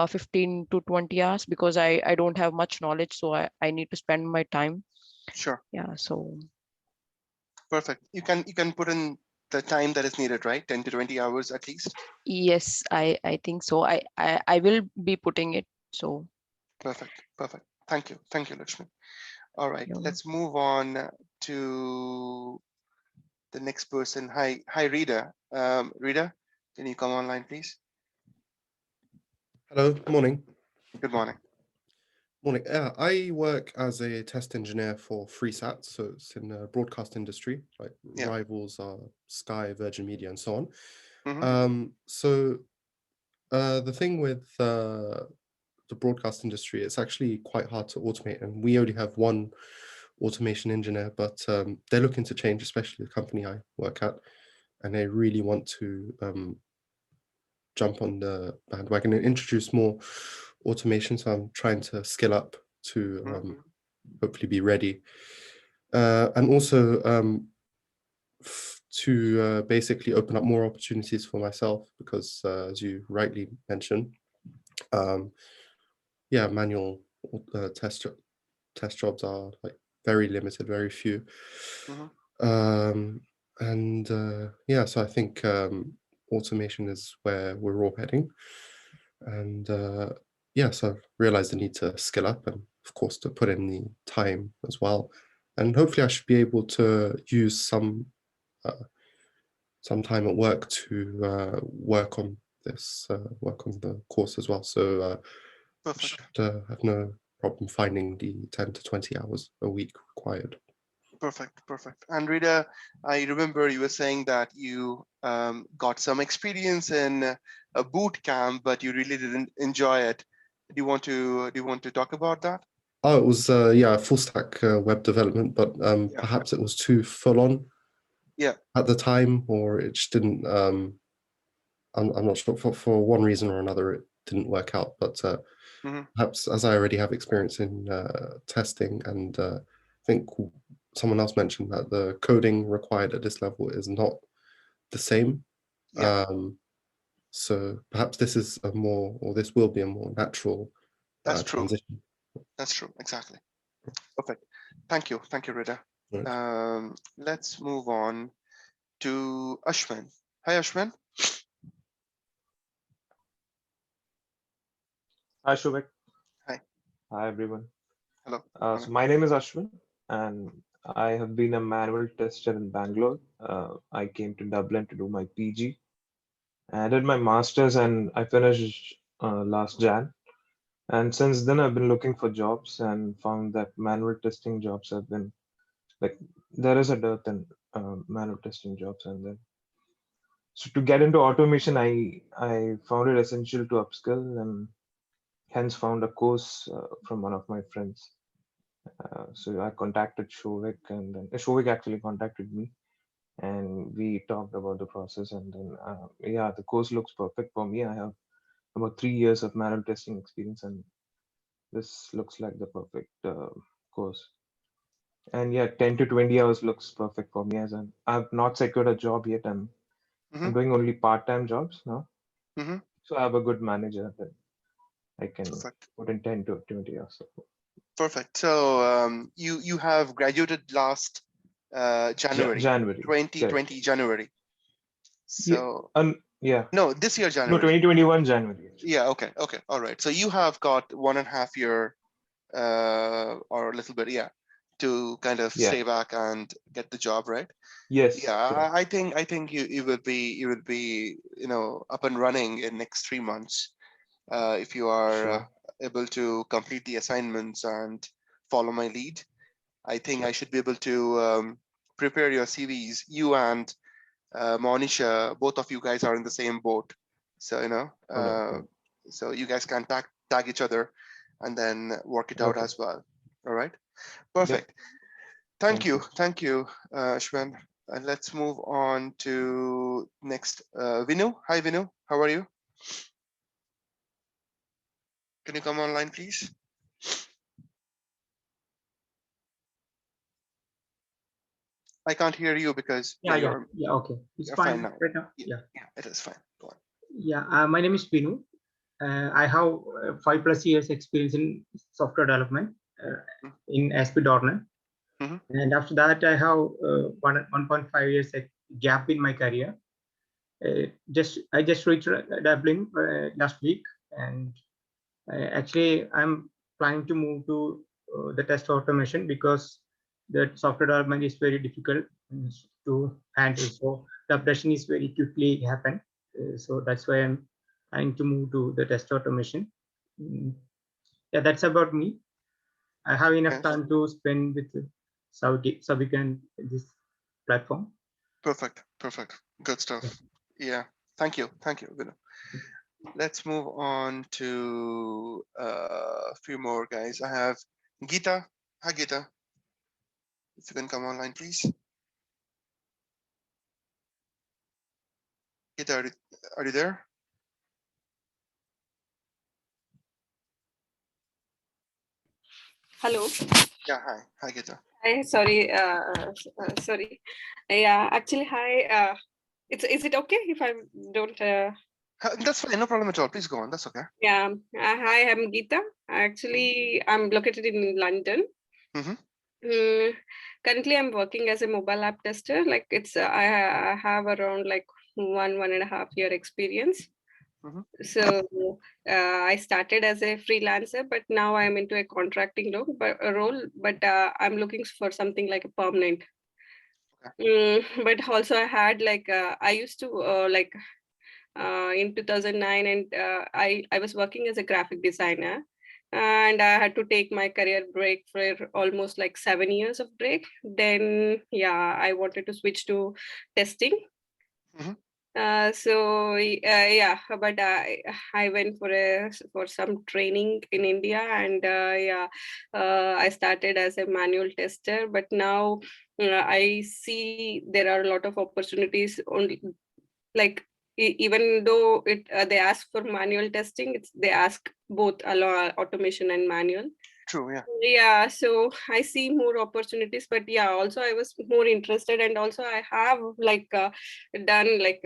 15 to 20 hours, because I don't have much knowledge, so I need to spend my time. Sure. Yeah, so perfect. You can put in the time that is needed, right? 10 to 20 hours at least. yes, I think so. I will be putting it. So perfect. Thank you, Lakshmi. All right, yeah. let's move on to the next person. Hi, Rita. Rita, can you come online, please? Hello, morning. Good morning. Morning. Yeah, I work as a test engineer for FreeSat, so it's in the broadcast industry. Like rivals are Sky, Virgin Media, and so on. The thing with the broadcast industry, it's actually quite hard to automate, and we only have one automation engineer, but they're looking to change, especially the company I work at, and they really want to jump on the bandwagon and introduce more automation. So I'm trying to skill up to hopefully be ready, and also to basically open up more opportunities for myself, because as you rightly mentioned, manual test jobs are like very limited, very few. So I think automation is where we're all heading, and so I've realized the need to skill up, and of course to put in the time as well, and hopefully I should be able to use some time at work to work on this, work on the course as well. So I should have no problem finding the 10 to 20 hours a week required. Perfect. And Rita, I remember you were saying that you got some experience in a boot camp, but you really didn't enjoy it. Do you want to talk about that? Oh, it was full stack web development, but perhaps it was too full on. At the time, or it just didn't. I'm not sure, for one reason or another, it didn't work out. But perhaps as I already have experience in testing, and I think someone else mentioned that the coding required at this level is not the same. So perhaps this is this will be a more natural transition. That's true. Exactly. Perfect. Thank you, Rita. Let's move on to Ashwin. Hi, Ashwin. Hi, Shubhik. Hi. Hi, everyone. Hello. So my name is Ashwin, and I have been a manual tester in Bangalore. I came to Dublin to do my PG. I did my master's, and I finished last Jan. And since then, I've been looking for jobs and found that manual testing jobs have been like there is a dearth in manual testing jobs. And then, so to get into automation, I found it essential to upskill, and hence found a course from one of my friends. So I contacted Shovik, and then Shovik actually contacted me, and we talked about the process. And then the course looks perfect for me. I have about 3 years of manual testing experience, and this looks like the perfect course. And 10 to 20 hours looks perfect for me, as I've not secured a job yet. I'm doing only part-time jobs now. So I have a good manager that I can put in 10 to 20 hours. Perfect. So you have graduated last January 2020 January. So no, this year January. No, 2021 January. Yeah. Okay. All right. So you have got 1.5 year or a little bit, to kind of stay back and get the job, right? Yes. Yeah. I think you will be up and running in next 3 months if you are able to complete the assignments and follow my lead. I think I should be able to prepare your CVs. You and Monisha, both of you guys are in the same boat. So, so you guys can tag each other and then work it out as well. All right. Perfect. Thank you, Ashwin. And let's move on to next, Vinu. Hi, Vinu. How are you? Can you come online, please? I can't hear you because okay, it's fine now. right now. Yeah, it is fine. Go on. Yeah, my name is Pinu. I have 5+ years experience in software development in ASP.NET. And after that, I have 1.5 years gap in my career. I just reached Dublin last week, and actually I'm planning to move to the test automation because the software development is very difficult to handle. So the updation is very quickly happen. So that's why I'm trying to move to the test automation. Yeah, that's about me. I have enough time to spend with Savik and this platform. Perfect. Good stuff. Yeah. Thank you, Vinu. Let's move on to a few more guys. I have Geeta. Hi, Geeta. If you can come online, please. Geeta, are you there? Hello. Yeah, hi Geeta. Hi, sorry. Yeah, actually, hi. Is it okay if I don't? That's fine, no problem at all. Please go on. That's okay. Yeah. Hi, I'm Geeta. Actually, I'm located in London. Currently, I'm working as a mobile app tester. Like I have around like 1.5 year experience. So I started as a freelancer, but now I'm into a contracting role. But I'm looking for something like a permanent. But also I had like I used to in 2009, and I was working as a graphic designer, and I had to take my career break for almost like 7 years of break. Then yeah, I wanted to switch to testing. Yeah, but I went for some training in India, and yeah, I started as a manual tester. But now I see there are a lot of opportunities. Only like even though they ask for manual testing, they ask both automation and manual. True, yeah. Yeah, so I see more opportunities, but yeah, also I was more interested, and also I have like done like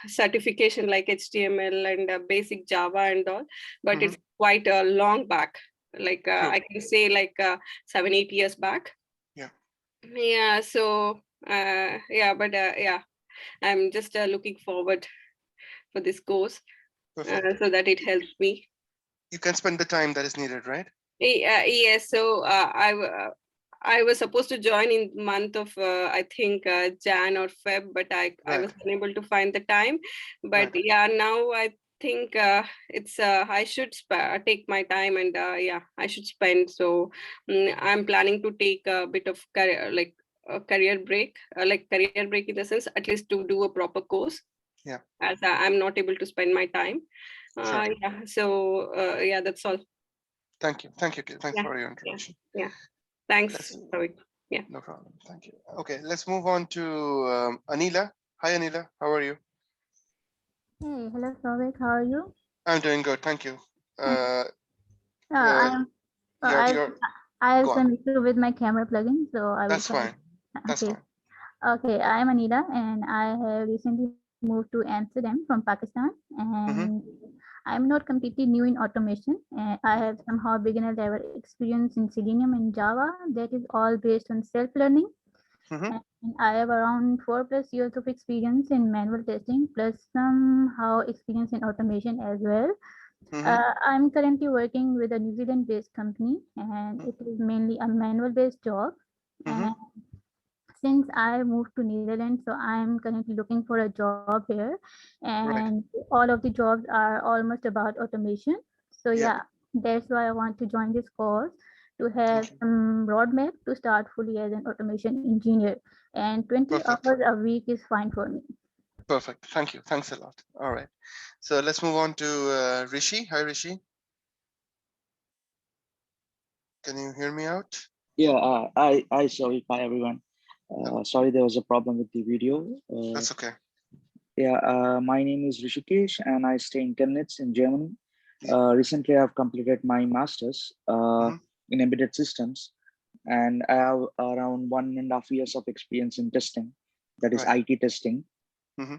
certification like HTML and basic Java and all, but it's quite a long back. Like I can say like 7-8 years back. Yeah. Yeah. So yeah, but yeah, I'm just looking forward for this course so that it helps me. You can spend the time that is needed, right? Yes. So I was supposed to join in month of I think Jan or Feb, but I was unable to find the time. But yeah, now I think it's I should take my time, and yeah, I should spend. So I'm planning to take a bit of career break, like career break in the sense at least to do a proper course. Yeah. As I'm not able to spend my time. Yeah. So yeah, that's all. Thank you for your introduction. Yeah. Thanks. Yeah. No problem. Thank you. Okay, let's move on to Anila. Hi, Anila. How are you? Hey, hello, Savik. How are you? I'm doing good. Thank you. I have some issue with my camera plugin, so I will. That's fine. That's fine. Okay, I'm Anila, and I have recently moved to Amsterdam from Pakistan, and I'm not completely new in automation. I have somehow beginner level experience in Selenium and Java that is all based on self-learning. And I have around 4+ years of experience in manual testing, plus somehow experience in automation as well. I'm currently working with a New Zealand-based company, and it is mainly a manual-based job. And since I moved to Netherlands, so I'm currently looking for a job here, and all of the jobs are almost about automation. So yeah, that's why I want to join this course to have some roadmap to start fully as an automation engineer. And 20 hours a week is fine for me. Perfect. Thank you. Thanks a lot. All right. So let's move on to Rishi. Hi, Rishi. Can you hear me out? Yeah, I sorry. Hi, everyone. Sorry, there was a problem with the video. That's okay. Yeah, my name is Rishikesh, and I stay in Chemnitz in Germany. Recently, I've completed my master's in embedded systems, and I have around 1.5 years of experience in testing, that is IT testing.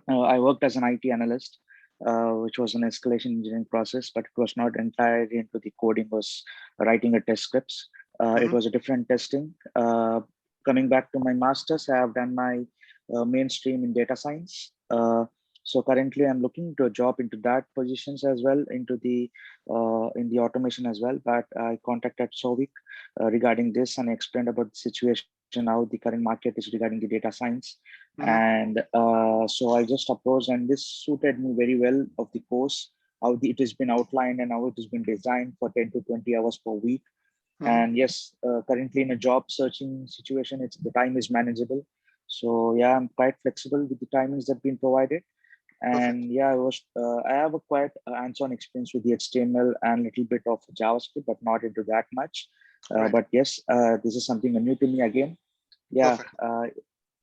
I worked as an IT analyst, which was an escalation engineering process, but it was not entirely into the coding, was writing a test scripts. It was a different testing. Coming back to my master's, I have done my mainstream in data science. So currently I'm looking to a job into that positions as well, into the in the automation as well. But I contacted Sovik regarding this and explained about the situation, how the current market is regarding the data science. And so I just approached, and this suited me very well of the course, how it has been outlined and how it has been designed for 10 to 20 hours per week. And yes, currently in a job searching situation, the time is manageable. So yeah, I'm quite flexible with the timings that have been provided. And yeah, I have a quite hands-on experience with the HTML and a little bit of JavaScript, but not into that much. But yes, this is something new to me again. Yeah,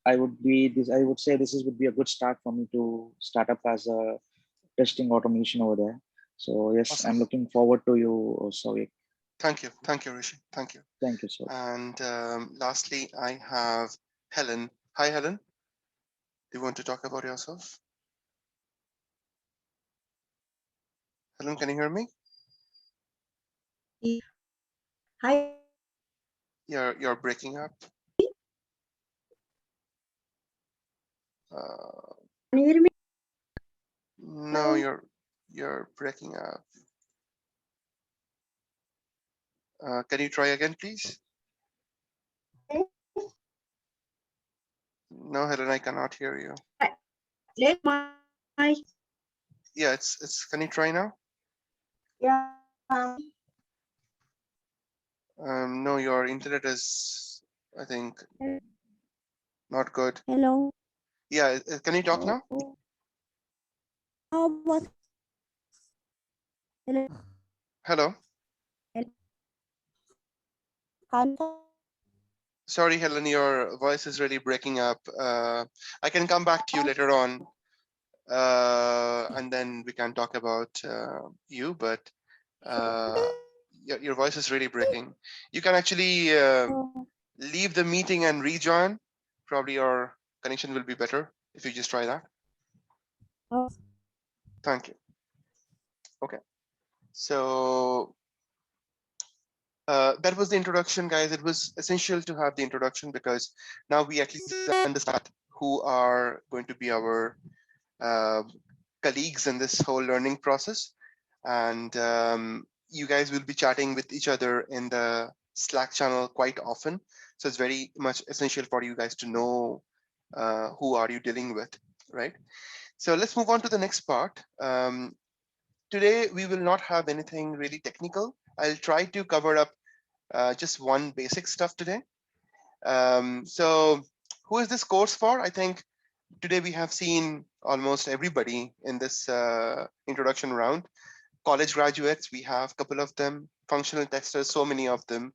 I would say this would be a good start for me to start up as a testing automation over there. So yes, Awesome. I'm looking forward to you, Souvik. Thank you, Rishi. Thank you. Thank you, sir. And lastly, I have Helen. Hi, Helen. Do you want to talk about yourself? Helen, can you hear me? Hi. You're breaking up. Can you hear me? No, you're breaking up. Can you try again, please? No, Helen, I cannot hear you. Let my Yeah, it's. Can you try now? yeah. No, your internet is, I think, not good. Hello. Yeah, can you talk now? How about hello? Hello. Sorry, Helen, your voice is really breaking up. I can come back to you later on, and then we can talk about you, but your voice is really breaking. You can actually leave the meeting and rejoin. Probably your connection will be better if you just try that. Thank you. Okay. So that was the introduction, guys. It was essential to have the introduction because now we at least understand who are going to be our colleagues in this whole learning process. And you guys will be chatting with each other in the Slack channel quite often. So it's very much essential for you guys to know who are you dealing with, right? So let's move on to the next part. Today, we will not have anything really technical. I'll try to cover up just one basic stuff today. So who is this course for? I think today we have seen almost everybody in this introduction round. College graduates, we have a couple of them. Functional testers, so many of them.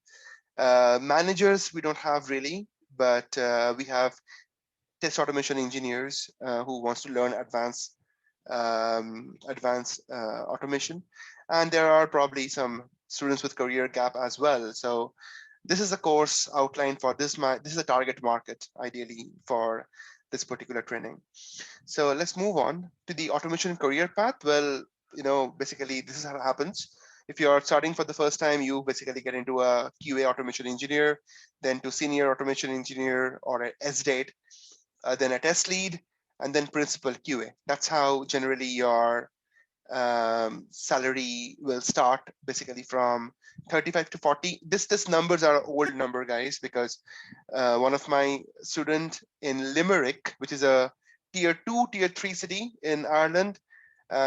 Managers, we don't have really, but we have test automation engineers who wants to learn advanced automation. And there are probably some students with career gap as well. So this is a course outlined for this. This is a target market, ideally, for this particular training. So let's move on to the automation career path. Well, basically, this is how it happens. If you're starting for the first time, you basically get into a QA automation engineer, then to senior automation engineer or an SDET, then a test lead, and then principal QA. That's how generally your salary will start, basically from 35 to 40. This numbers are old number, guys, because one of my student in Limerick, which is a tier 2, tier 3 city in Ireland,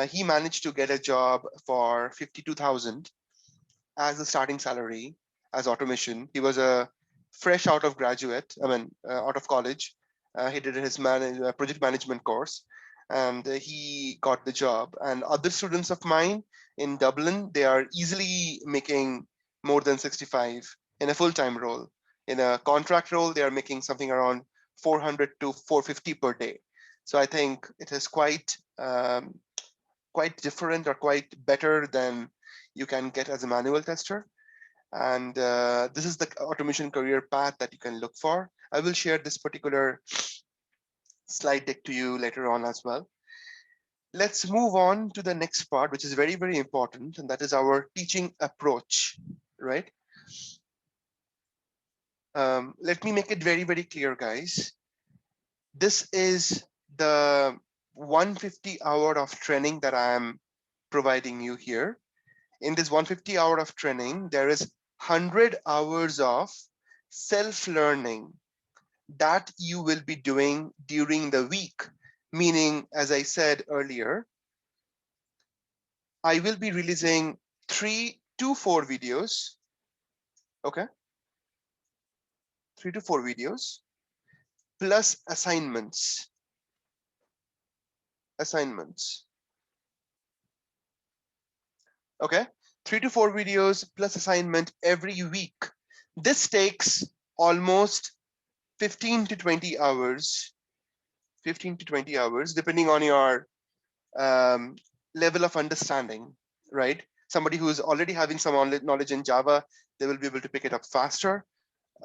he managed to get a job for 52,000 as a starting salary as automation. He was a fresh out of out of college. He did his project management course, and he got the job. And other students of mine in Dublin, they are easily making more than 65 in a full-time role. In a contract role, they are making something around 400 to 450 per day. So I think it is quite different, or quite better than you can get as a manual tester. And this is the automation career path that you can look for. I will share this particular slide deck to you later on as well. Let's move on to the next part, which is very, very important, and that is our teaching approach, right? Let me make it very, very clear, guys. This is the 150 hour of training that I am providing you here. In this 150 hour of training, there is 100 hours of self-learning that you will be doing during the week. Meaning, as I said earlier, I will be releasing 3 to 4 videos. Okay, 3 to 4 videos plus assignments. Okay, 3 to 4 videos plus assignment every week. This takes almost 15 to 20 hours. 15 to 20 hours, depending on your level of understanding, right? Somebody who is already having some knowledge in Java, they will be able to pick it up faster.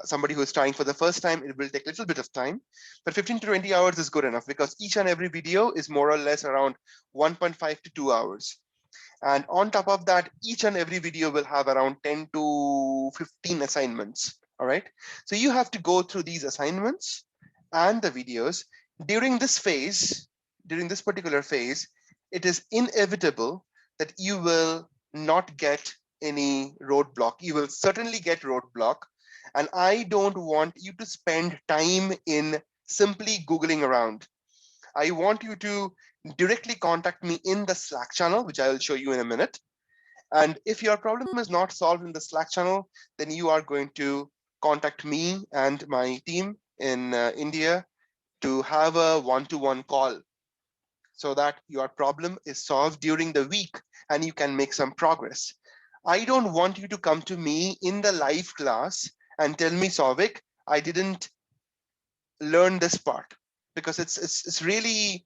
Somebody who is trying for the first time, it will take a little bit of time, but 15 to 20 hours is good enough because each and every video is more or less around 1.5 to 2 hours. And on top of that, each and every video will have around 10 to 15 assignments. All right. So you have to go through these assignments and the videos. During this phase, during this particular phase, it is inevitable that you will not get any roadblock. You will certainly get roadblock. And I don't want you to spend time in simply Googling around. I want you to directly contact me in the Slack channel, which I will show you in a minute. And if your problem is not solved in the Slack channel, then you are going to contact me and my team in India to have a one-to-one call so that your problem is solved during the week and you can make some progress. I don't want you to come to me in the live class and tell me, Souvik, I didn't learn this part, because it's really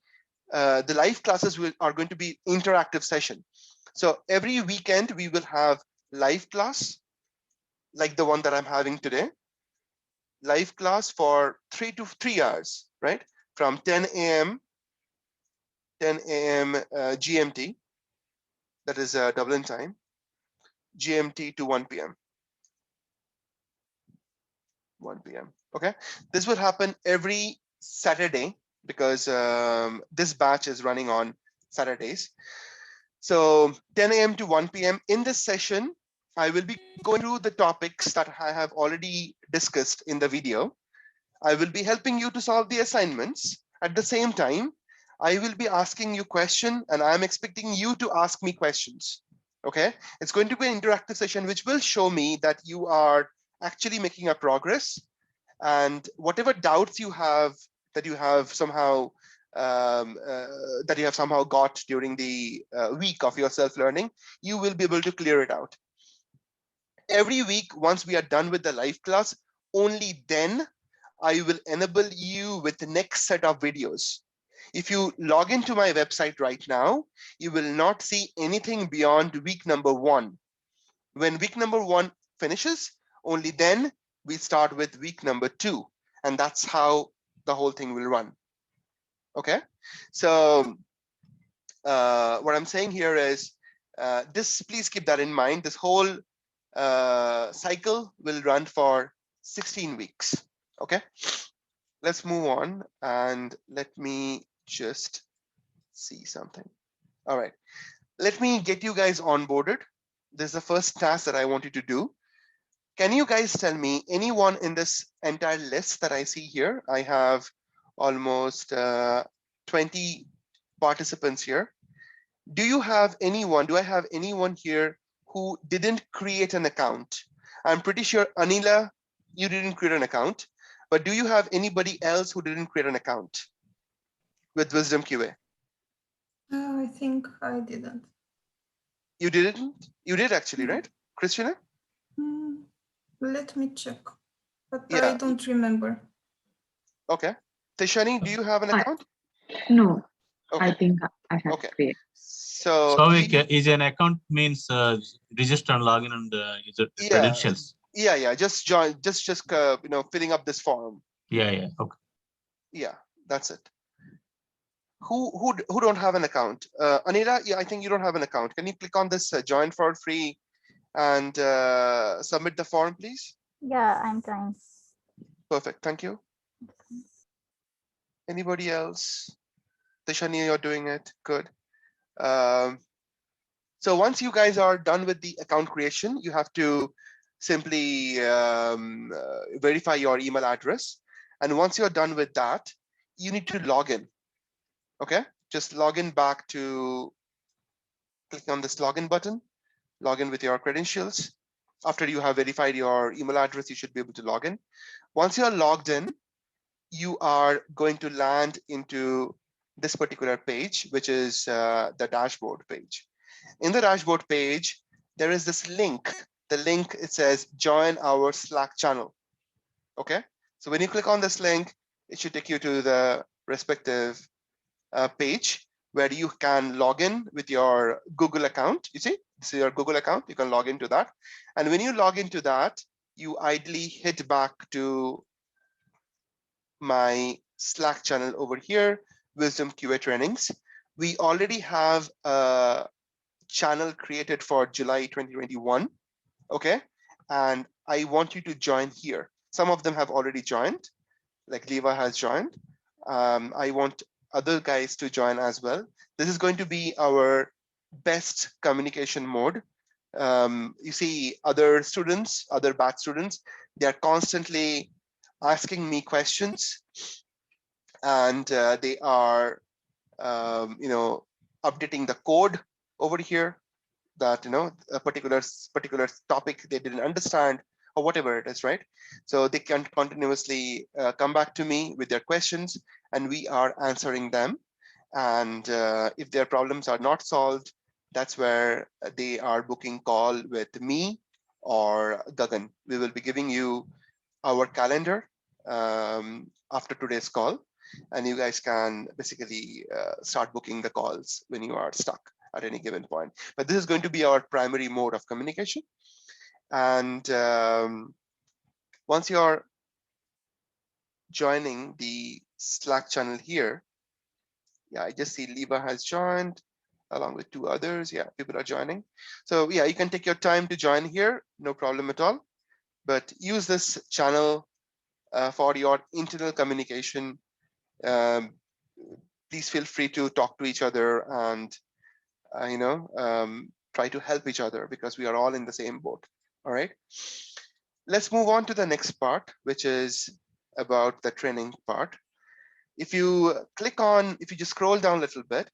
the live classes are going to be interactive session. So every weekend we will have live class like the one that I'm having today, live class for 3 hours, right? From 10 a.m. GMT, that is Dublin time, GMT to 1 p.m. 1 p.m. Okay, this will happen every Saturday because this batch is running on Saturdays. So 10 a.m. to 1 p.m. in this session, I will be going through the topics that I have already discussed in the video. I will be helping you to solve the assignments. At the same time, I will be asking you questions and I'm expecting you to ask me questions. Okay, it's going to be an interactive session which will show me that you are actually making a progress, and whatever doubts you have that you have somehow got during the week of your self-learning, you will be able to clear it out. Every week, once we are done with the live class, only then I will enable you with the next set of videos. If you log into my website right now, you will not see anything beyond week number 1. When week number 1 finishes, only then we start with week number 2. And that's how the whole thing will run. Okay, so what I'm saying here is this, please keep that in mind. This whole cycle will run for 16 weeks. Okay, let's move on and let me just see something. All right, let me get you guys onboarded. This is the first task that I want you to do. Can you guys tell me, anyone in this entire list that I see here? I have almost 20 participants here. Do you have anyone, do I have anyone here who didn't create an account? I'm pretty sure, Anila, you didn't create an account, but do you have anybody else who didn't create an account with Wisdom QA? I think I didn't. You didn't? You did actually, right? Christina? Let me check, but Yeah. I don't remember. Okay. Tishani, do you have an account? No, okay. I think I have okay. created. So is an account means register and login and user credentials. Yeah. Just join. Just filling up this form. Yeah. Okay. Yeah, that's it. Who don't have an account? Anira, yeah, I think you don't have an account. Can you click on this join for free and submit the form, please? Yeah, I'm trying. Perfect, thank you. Anybody else? Tishani, you're doing it, good. So once you guys are done with the account creation, you have to simply verify your email address. And once you're done with that, you need to log in. Okay, just log in back to, click on this login button, log in with your credentials. After you have verified your email address, you should be able to log in. Once you're logged in, you are going to land into this particular page, which is the dashboard page. In the dashboard page, there is this link. The link, it says join our Slack channel. Okay, so when you click on this link, it should take you to the respective page where you can log in with your Google account. You see, this is your Google account. You can log into that. And when you log into that, you ideally hit back to my Slack channel over here, Wisdom QA Trainings. We already have a channel created for July 2021. Okay, and I want you to join here. Some of them have already joined, like Leva has joined. I want other guys to join as well. This is going to be our best communication mode. You see other students, other batch students, they are constantly asking me questions, and they are updating the code over here, that a particular topic they didn't understand or whatever it is, right? So they can continuously come back to me with their questions, and we are answering them. And if their problems are not solved, that's where they are booking call with me or Gagan. We will be giving you our calendar after today's call, and you guys can basically start booking the calls when you are stuck at any given point. But this is going to be our primary mode of communication. And once you're joining the Slack channel here, yeah, I just see Leva has joined along with 2 others. Yeah, people are joining. So yeah, you can take your time to join here, no problem at all. But use this channel for your internal communication. Please feel free to talk to each other and try to help each other, because we are all in the same boat. All right, let's move on to the next part, which is about the training part. If you just scroll down a little bit,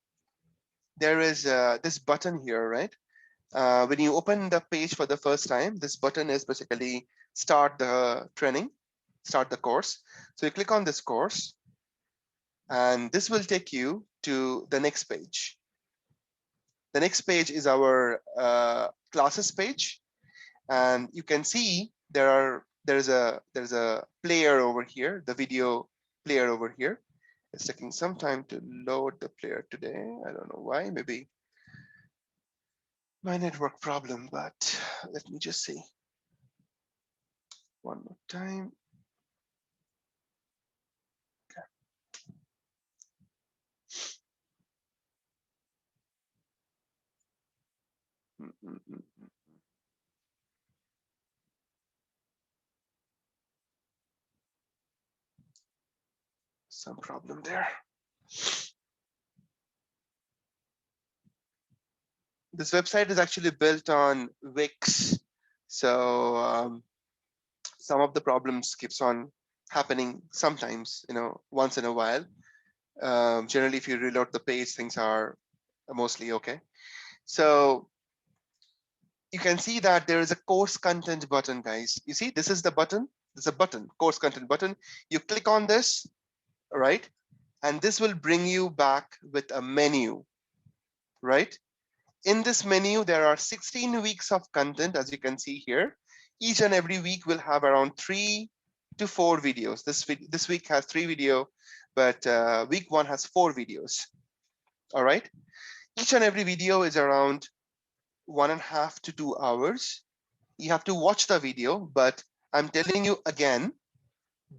there is this button here, right? When you open the page for the first time, this button is basically start the training, start the course. So you click on this course, and this will take you to the next page. The next page is our classes page, and you can see there's a player over here, the video player over here. It's taking some time to load the player today. I don't know why, maybe my network problem, but let me just see one more time. Okay. Some problem there. This website is actually built on Wix, so some of the problems keeps on happening sometimes, once in a while. Generally, if you reload the page, things are mostly okay. So you can see that there is a course content button, guys. You see, this is the button. There's a button, course content button. You click on this, right? And this will bring you back with a menu, right? In this menu, there are 16 weeks of content, as you can see here. Each and every week will have around 3 to 4 videos. This week has 3 videos, but week 1 has 4 videos. All right. Each and every video is around 1.5 to 2 hours. You have to watch the video, but I'm telling you again,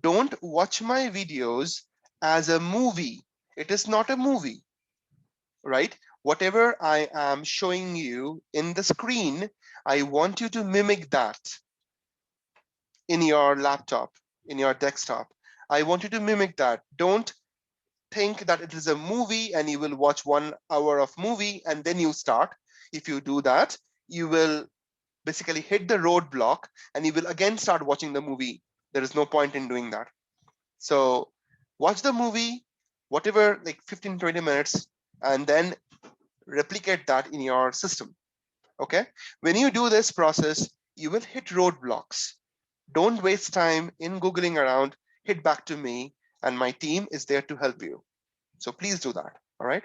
don't watch my videos as a movie It is not a movie, right? Whatever I am showing you in the screen, I want you to mimic that in your laptop, in your desktop. I want you to mimic that. Don't think that it is a movie and you will watch 1 hour of movie and then you start. If you do that, you will basically hit the roadblock and you will again start watching the movie. There is no point in doing that. So watch the movie, whatever, like 15, 20 minutes, and then replicate that in your system. Okay. When you do this process, you will hit roadblocks. Don't waste time in Googling around, hit back to me, and my team is there to help you. So please do that. All right.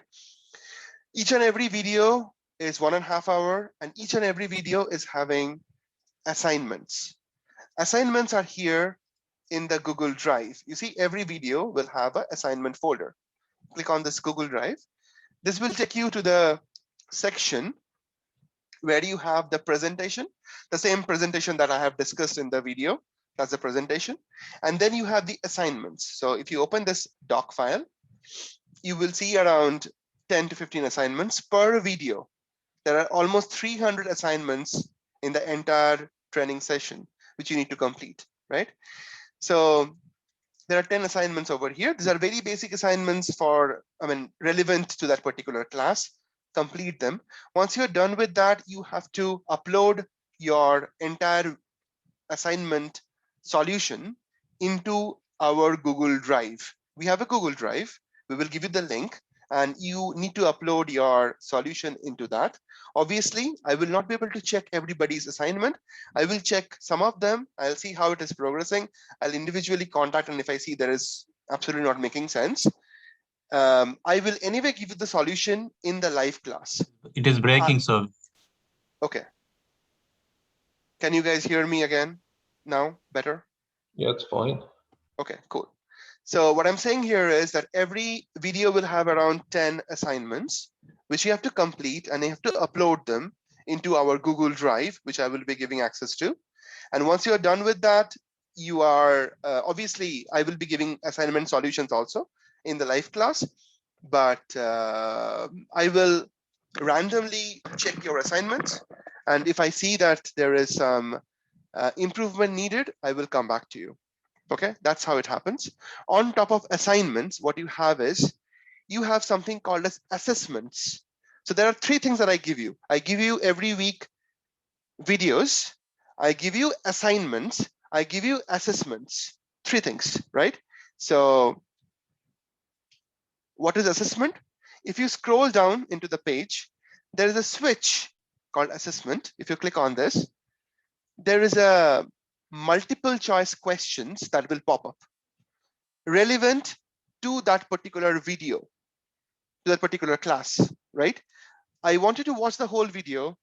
Each and every video is 1.5 hours, and each and every video is having assignments. Assignments are here in the Google Drive. You see, every video will have an assignment folder. Click on this Google Drive. This will take you to the section where you have the presentation, the same presentation that I have discussed in the video. That's the presentation. And then you have the assignments. So if you open this doc file, you will see around 10 to 15 assignments per video. There are almost 300 assignments in the entire training session, which you need to complete, right? So there are 10 assignments over here. These are very basic assignments for, relevant to that particular class. Complete them. Once you're done with that, you have to upload your entire assignment solution into our Google Drive. We have a Google Drive. We will give you the link and you need to upload your solution into that. Obviously, I will not be able to check everybody's assignment. I will check some of them. I'll see how it is progressing. I'll individually contact, and if I see there is absolutely not making sense, I will anyway give you the solution in the live class. It is breaking, so. Okay. Can you guys hear me again now? Better? Yeah, it's fine. Okay, cool. So what I'm saying here is that every video will have around 10 assignments, which you have to complete, and you have to upload them into our Google Drive, which I will be giving access to. And once you're done with that, you are, obviously, I will be giving assignment solutions also in the live class, but I will randomly check your assignments. And if I see that there is some improvement needed, I will come back to you. Okay, that's how it happens. On top of assignments, what you have is, you have something called as assessments. So there are 3 things that I give you. I give you every week videos, I give you assignments, I give you assessments. 3 things, right? So what is assessment? If you scroll down into the page, there is a switch called assessment. If you click on this, there is a multiple choice questions that will pop up relevant to that particular video, to that particular class, right? I want you to watch the whole video,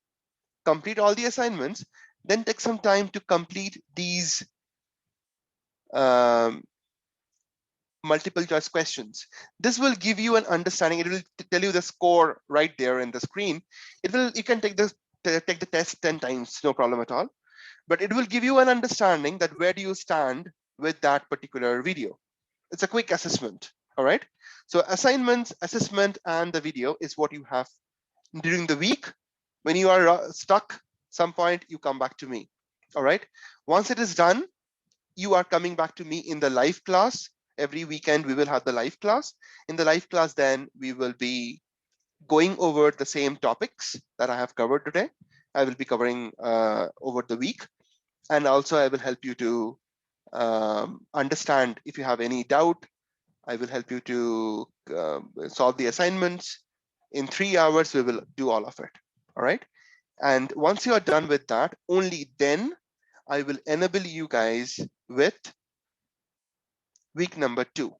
complete all the assignments, then take some time to complete these multiple choice questions. This will give you an understanding. It will tell you the score right there in the screen. It will, you can take the test 10 times, no problem at all. But it will give you an understanding that where do you stand with that particular video. It's a quick assessment, all right? So assignments, assessment, and the video is what you have during the week. When you are stuck some point, you come back to me, all right? Once it is done, you are coming back to me in the live class. Every weekend, we will have the live class. In the live class, then we will be going over the same topics that I have covered today. I will be covering over the week. And also I will help you to understand if you have any doubt. I will help you to solve the assignments. In 3 hours, we will do all of it, all right? And once you are done with that, only then I will enable you guys with week number 2.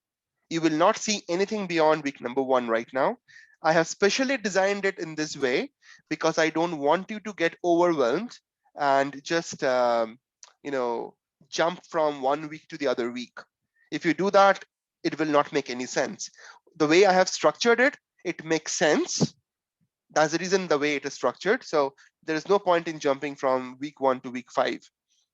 You will not see anything beyond week number 1 right now. I have specially designed it in this way because I don't want you to get overwhelmed and just jump from one week to the other week. If you do that, it will not make any sense. The way I have structured it, it makes sense. That's the reason the way it is structured. So there is no point in jumping from week 1 to week 5,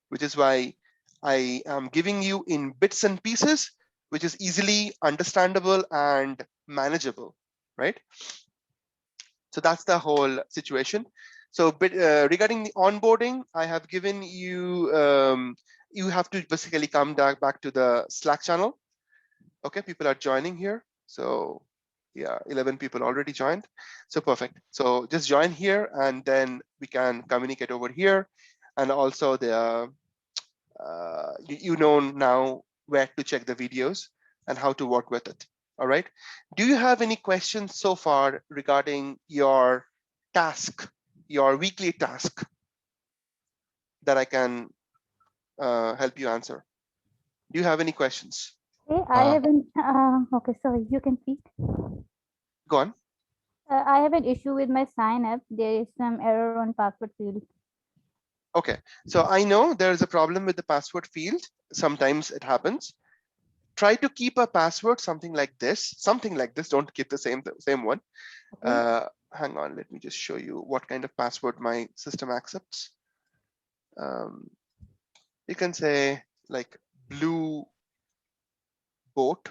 which is why I am giving you in bits and pieces, which is easily understandable and manageable, right? So that's the whole situation. So regarding the onboarding, I have given you, you have to basically come back to the Slack channel. Okay, people are joining here. So yeah, 11 people already joined. So perfect. So just join here and then we can communicate over here. And also the, you know now where to check the videos and how to work with it. All right. Do you have any questions so far regarding your task, your weekly task that I can help you answer? Do you have any questions? Okay, I have an okay, sorry, you can speak. Go on. I have an issue with my sign up. There is some error on password field. Okay, so I know there's a problem with the password field. Sometimes it happens. Try to keep a password something like this. Don't keep the same one. Okay. Hang on, let me just show you what kind of password my system accepts. You can say like blue boat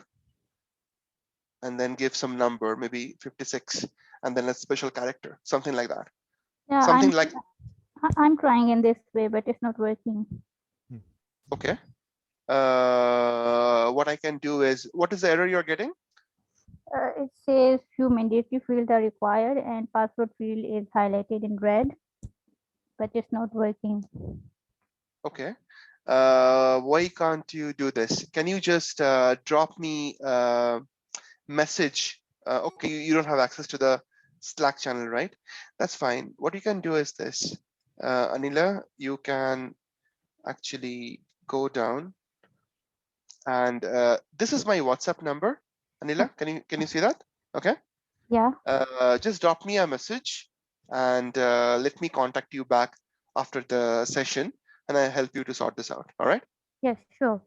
and then give some number, maybe 56, and then a special character, something like that. Yeah, I'm trying in this way, but it's not working. Okay. What I can do is, what is the error you're getting? It says few mandatory fields are required and password field is highlighted in red, but it's not working. Okay. Why can't you do this? Can you just drop me a message? Okay, you don't have access to the Slack channel, right? That's fine. What you can do is this. Anila, you can actually go down and this is my WhatsApp number. Anila, can you see that? Okay. Yeah. Just drop me a message and let me contact you back after the session and I'll help you to sort this out. All right. Yes, sure.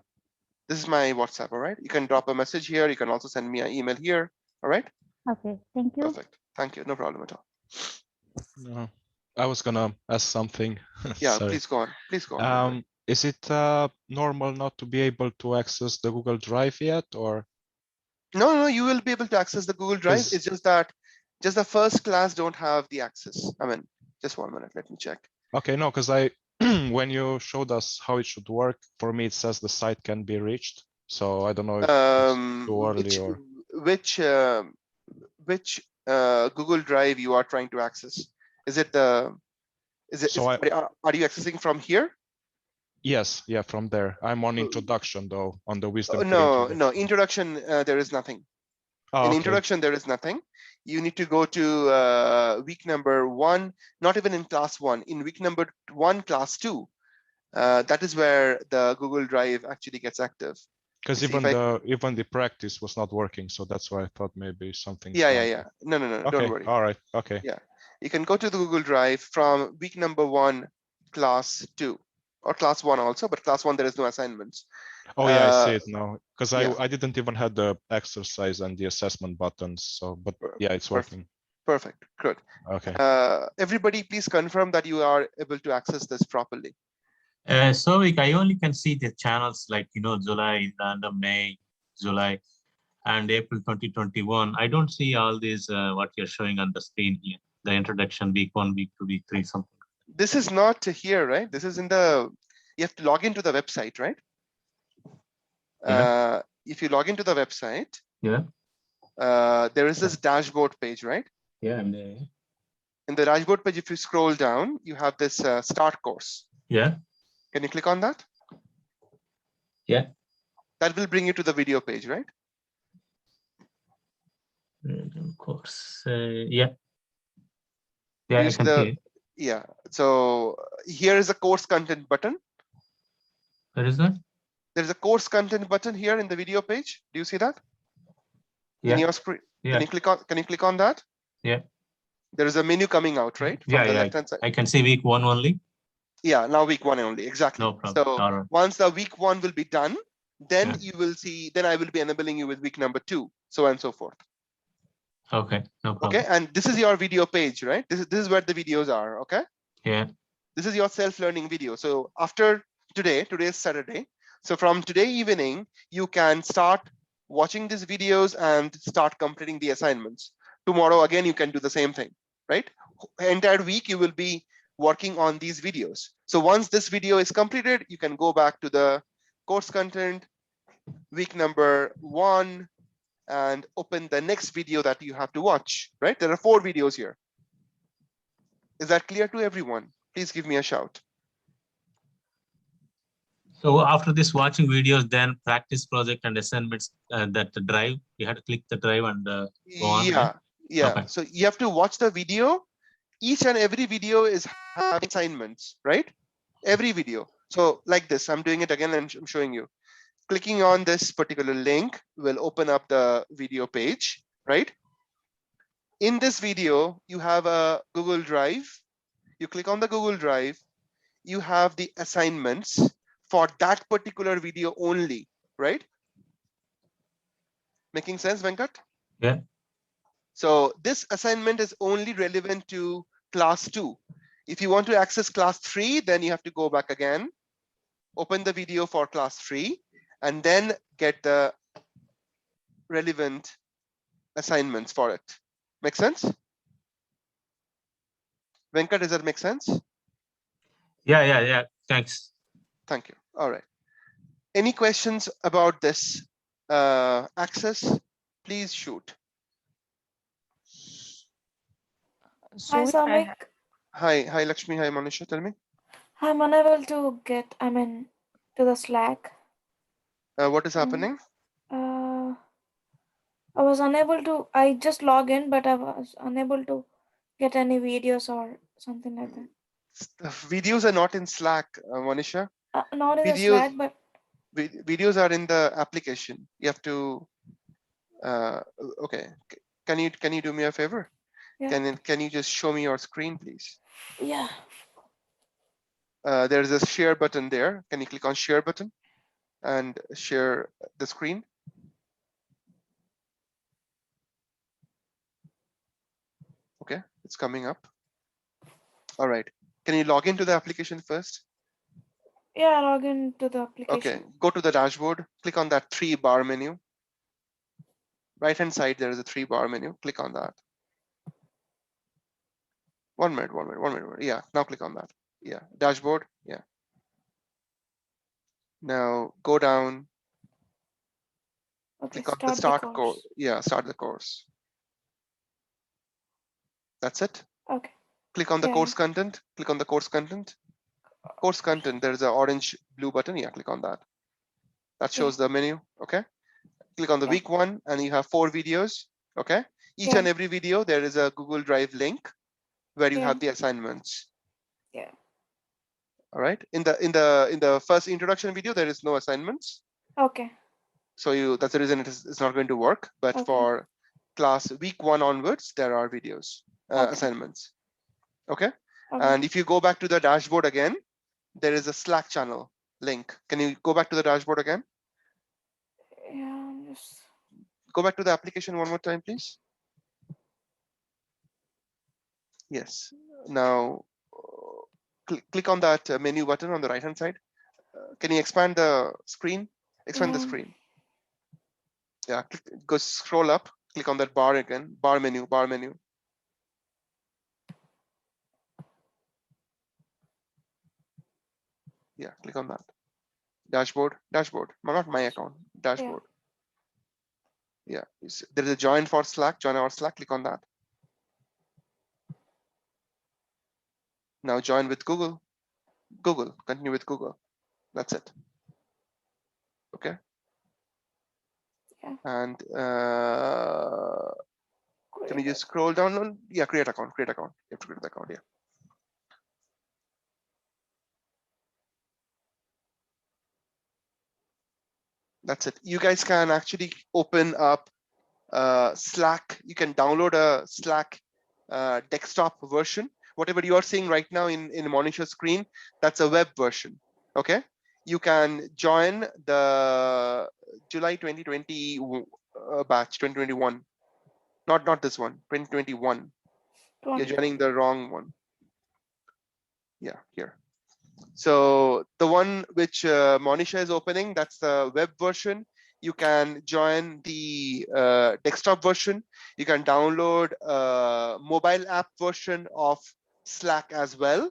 This is my WhatsApp. All right. You can drop a message here. You can also send me an email here. All right. Okay. Thank you. Perfect. Thank you. No problem at all. No, I was gonna ask something. Yeah, Sorry. please go on. Please go on. Is it normal not to be able to access the Google Drive yet, or? No, you will be able to access the Google Drive. It's just that just the first class don't have the access. I mean, just 1 minute. Let me check. Okay, no, because when you showed us how it should work, for me it says the site can be reached. So I don't know if it's too early or which Google Drive you are trying to access. Is it the are you accessing from here? Yes, yeah, from there. I'm on introduction though, on the wisdom. No, introduction, there is nothing. In introduction, there is nothing. You need to go to week number 1, not even in class 1, in week number 1, class 2. That is where the Google Drive actually gets active. Because even the practice was not working, so that's why I thought maybe something. Yeah. No, okay. Don't worry. All right. Okay. Yeah, you can go to the Google Drive from week number 1, class 2, or class 1 also, but class 1 there is no assignments. Oh yeah, I see it now. Because I didn't even have the exercise and the assessment buttons. So, but yeah, it's working. Perfect. Good. Okay. Everybody, please confirm that you are able to access this properly. So I only can see the channels like, July, random May, July, and April 2021. I don't see all these, what you're showing on the screen here. The introduction, week 1, week 2, week 3, something. This is not here, right? This is in the, you have to log into the website, right? Yeah. If you log into the website, there is this dashboard page, right? Yeah, I'm there. In the dashboard page, if you scroll down, you have this start course. Yeah. Can you click on that? Yeah. That will bring you to the video page, right? Course. Yeah. Yeah, I can see it. Yeah. So here is a course content button. Where is that? There's a course content button here in the video page. Do you see that? Yeah. In your screen. Yeah. Can you click on that? Yeah. There is a menu coming out, right? From the left-hand side. I can see week 1 only. Yeah, now week 1 only, exactly. No problem. So once the week 1 will be done, then you will see, then I will be enabling you with week number 2, so on and so forth. Okay, no problem. Okay, and this is your video page, right? This is where the videos are, okay? Yeah. This is your self-learning video. So after today is Saturday. So from today evening, you can start watching these videos and start completing the assignments. Tomorrow, again, you can do the same thing, right? Entire week, you will be working on these videos. So once this video is completed, you can go back to the course content, week number 1, and open the next video that you have to watch, right? There are 4 videos here. Is that clear to everyone? Please give me a shout. So after this watching videos, then practice project and assignments, that drive, you have to click the drive and go on. Yeah, Right? yeah. Okay. So you have to watch the video. Each and every video is having assignments, right? Every video. So like this, I'm doing it again and I'm showing you. Clicking on this particular link will open up the video page, right? In this video, you have a Google Drive. You click on the Google Drive, you have the assignments for that particular video only, right? Making sense, Venkat? Yeah. So this assignment is only relevant to class 2. If you want to access class 3, then you have to go back again, open the video for class 3, and then get the relevant assignments for it. Make sense? Venkat, does that make sense? Yeah. Thanks. Thank you. All right. Any questions about this access? Please shoot. Hi, Samik. Hi, Lakshmi. Hi, Manisha. Tell me. I'm unable to get, to the Slack. What is happening? I was unable to, I just log in, but I was unable to get any videos or something like that. The videos are not in Slack, Manisha. Not in the Videos, Slack, but videos are in the application. You have to. Okay. Can you do me a favor? yeah. Can you just show me your screen, please? Yeah. There's a share button there. Can you click on share button and share the screen? Okay, it's coming up. All right. Can you log into the application first? Yeah, log into the application. Okay, go to the dashboard, click on that 3-bar menu. Right hand side, there is a 3-bar menu. Click on that. One minute. Yeah, now click on that. Yeah, dashboard. Yeah. Now go down. Okay, Click on the start start the course. course. Yeah, start the course. That's it. Okay. Click on the Yeah, course content. Click on the course content. Course content. There's an orange blue button. Yeah, click on that. That shows the menu. Okay. Click on the week 1 and you have 4 videos. Okay. Each and every video, there is a Google Drive link where you have the assignments. Yeah. All right. In the first introduction video, there is no assignments. Okay. So that's the reason it's not going to work. But for class week 1 onwards, there are videos, assignments. Okay. And if you go back to the dashboard again, there is a Slack channel link. Can you go back to the dashboard again? Yeah, just Go back to the application one more time, please. Yes. Now click on that menu button on the right hand side. Can you expand the screen? Expand the screen. Yeah, go scroll up, click on that bar again, bar menu. Yeah, click on that. Dashboard, not my account, dashboard. Yeah, there is a join for Slack, join our Slack, click on that. Now join with Google, continue with Google. That's it. Okay. Yeah. And can you just scroll down? Yeah, create account. You have to create the account, yeah. That's it. You guys can actually open up Slack. You can download a Slack desktop version. Whatever you are seeing right now in Monisha's screen, that's a web version. Okay. You can join the July 2020 batch, 2021. Not this one, 2021. You're joining the wrong one. Yeah, here. So the one which Monisha is opening, that's the web version. you can join the desktop version. You can download a mobile app version of Slack as well.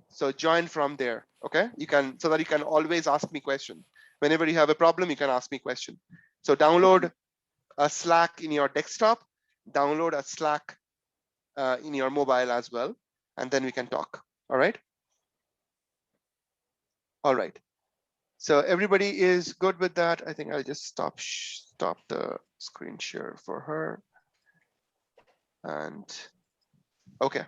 So join from there, okay? You can, so that you can always ask me question. Whenever you have a problem, you can ask me question. So download a Slack in your desktop, download a Slack in your mobile as well, and then we can talk, all right? All right. So everybody is good with that. I think I'll just stop the screen share for her. And okay.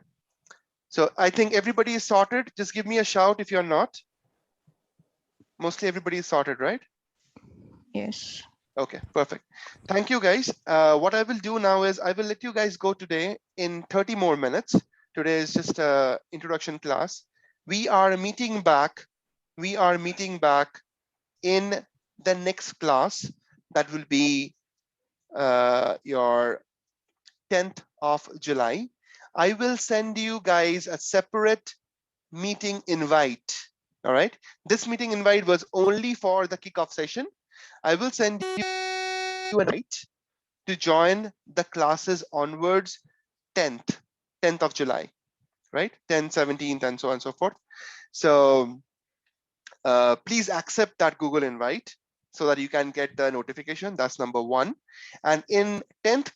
So I think everybody is sorted. Just give me a shout if you're not. Mostly everybody is sorted, right? Yes. Okay, perfect. Thank you, guys. What I will do now is I will let you guys go today in 30 more minutes. Today is just an introduction class. We are meeting back. We are meeting back in the next class. That will be your 10th of July. I will send you guys a separate meeting invite. All right. This meeting invite was only for the kickoff session. I will send you an invite to join the classes onwards 10th of July, right? 10th, 17th, and so on and so forth. So please accept that Google invite so that you can get the notification. That's number one. And in 10th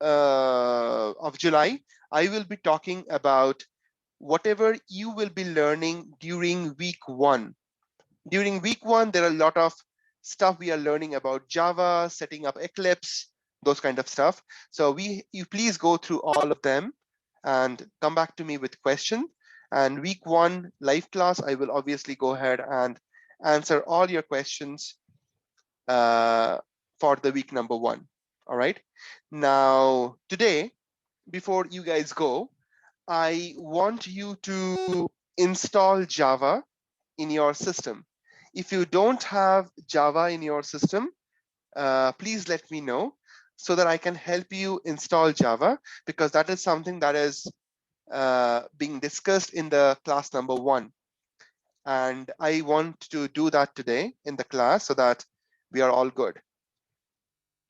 of July, I will be talking about whatever you will be learning during week one. During week one, there are a lot of stuff we are learning about Java, setting up Eclipse, those kind of stuff. So you please go through all of them and come back to me with questions. And week one live class, I will obviously go ahead and answer all your questions for the week number one. All right. Now, today, before you guys go, I want you to install Java in your system. If you don't have Java in your system, please let me know so that I can help you install Java, because that is something that is being discussed in the class number one. And I want to do that today in the class so that we are all good.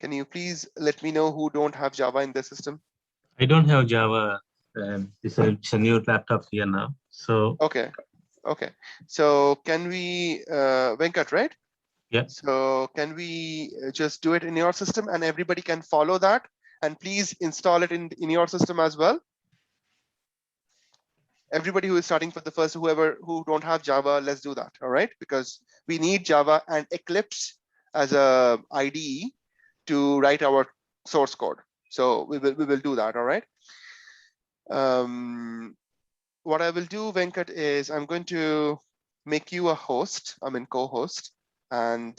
Can you please let me know who don't have Java in the system? I don't have Java. It's a new laptop here now. So okay. So can we, Venkat, right? Yeah. So can we just do it in your system and everybody can follow that? And please install it in your system as well. Everybody who is starting for the first, who don't have Java, let's do that. All right, because we need Java and Eclipse as a IDE to write our source code. So we will do that. All right. What I will do, Venkat, is I'm going to make you a host. I mean co-host, and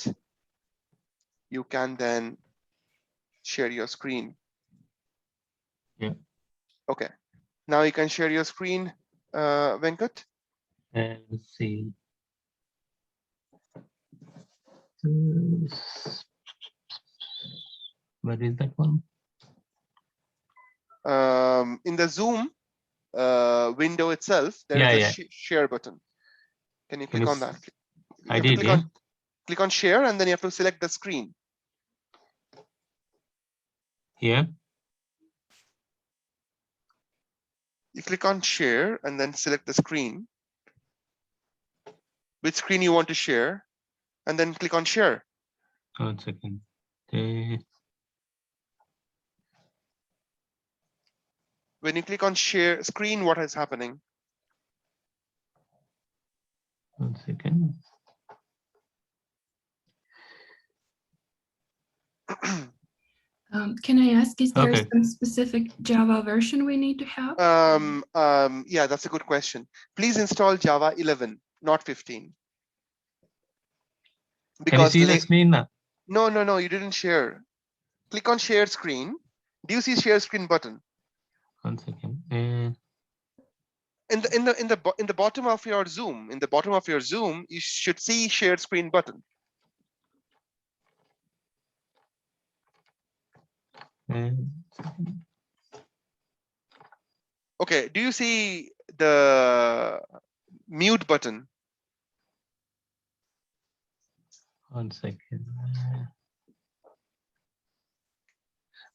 you can then share your screen. Yeah. Okay. Now you can share your screen, Venkat. And let's see. Where is that one? In the Zoom window itself, there is a share button. Can you click on that? I did, yeah. Click on share, and then you have to select the screen. Here. You click on share and then select the screen. Which screen you want to share, and then click on share. 1 second. When you click on share screen, what is happening? 1 second. Can I ask, is there some specific Java version we need to have? Yeah, that's a good question. Please install Java 11, not 15. Because can you see the screen now? No, you didn't share. Click on share screen. Do you see share screen button? 1 second. In the bottom of your Zoom, you should see share screen button. Okay, do you see the mute button? 1 second.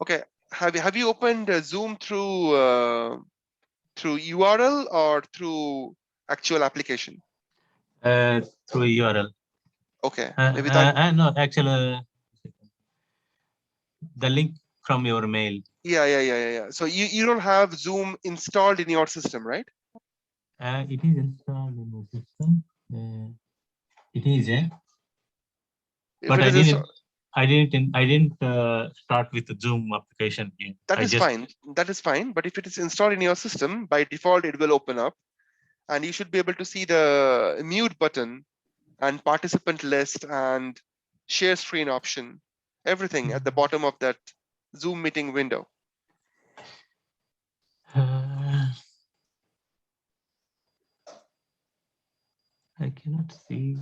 Okay. Have you opened Zoom through URL or through actual application? Through URL. Okay. Maybe that. No, actually, the link from your mail. Yeah. So you don't have Zoom installed in your system, right? It is installed in the system. It is, yeah. But I didn't start with the Zoom application here. That is fine. That is fine. But if it is installed in your system, by default, it will open up, and you should be able to see the mute button and participant list and share screen option, everything at the bottom of that Zoom meeting window. I cannot see.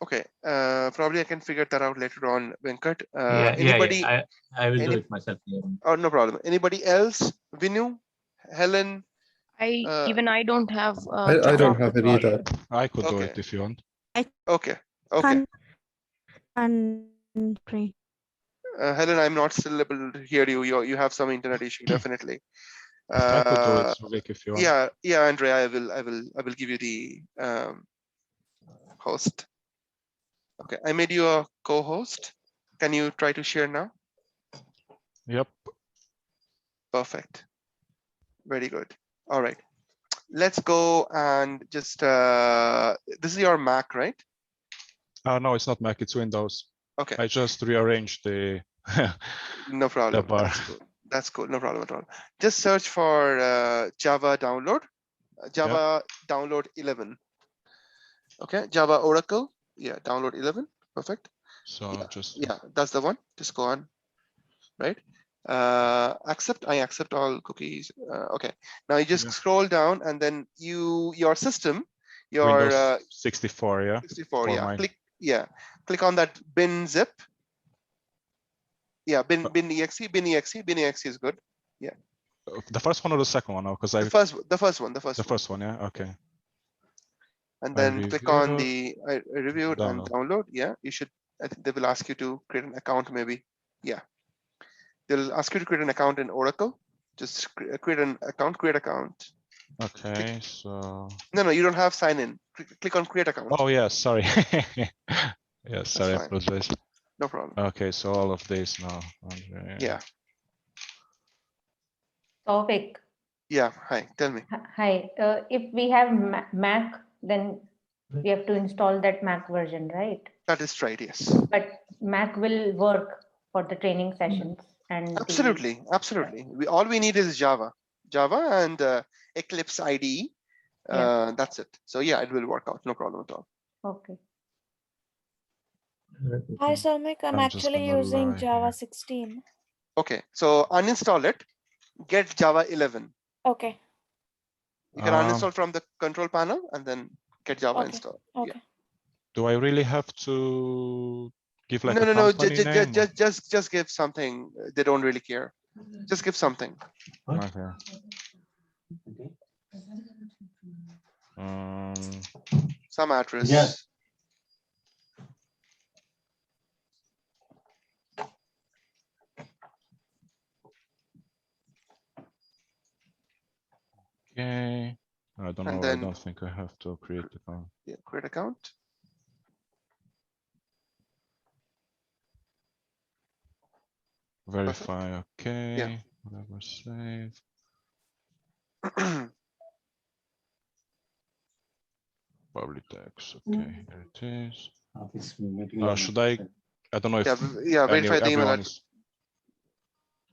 Okay, probably I can figure that out later on, Venkat. Anybody? Yeah. I will do it myself here. Oh, no problem. Anybody else? Vinu, Helen? Even I don't have. I don't have it either. I could do it if you want. Okay. Helen, I'm not still able to hear you. You have some internet issue, definitely. I could do it, Vic, if you want. Yeah, Andrea, I will give you the host. Okay, I made you a co-host. Can you try to share now? Yep. Perfect. Very good. All right. Let's go and just this is your Mac, right? No, it's not Mac, it's Windows. Okay. I just rearranged the no problem. The bar. That's cool. No problem at all. Just search for Java download. Java download 11. Okay, Java Oracle. Yeah, download 11. Perfect. So that's the one. Just go on. Right. Accept. I accept all cookies. Okay. Now you just scroll down, and then your system, your Windows 64. Yeah. 64. Yeah. Click on that bin zip. Yeah. Bin exe is good. Yeah. The first one or the second one? Because the first one. The first one. Yeah. Okay. And then click on the I reviewed and download. Yeah. You should. I think they will ask you to create an account. Maybe. Yeah. They'll ask you to create an account in Oracle. Just create an account, create account. Okay, so. No, you don't have sign in. Click on create account. Oh, yeah, sorry. Yeah, sorry, I apologize. No problem. Okay, so all of this now. Okay. Yeah. Taufik. Yeah, hi, tell me. Hi, if we have Mac, then we have to install that Mac version, right? That is right, yes. But Mac will work for the training sessions. And absolutely. All we need is Java and Eclipse IDE. That's it. So yeah, it will work out. No problem at all. Okay. Hi, Samik. I'm actually using Java 16. Okay, so uninstall it. Get Java 11. Okay. You can uninstall from the control panel and then get Java installed. Okay. Yeah. Do I really have to give like no, name? Just give something. They don't really care. Just give something. Okay. Some address. Yeah. Okay. I don't know. I don't think I have to create account. Yeah, create account. Verify. Okay. Yeah. Whatever. Save. Public text. Okay. Here it is. Should I? I don't know if. Yeah. Verify the email address.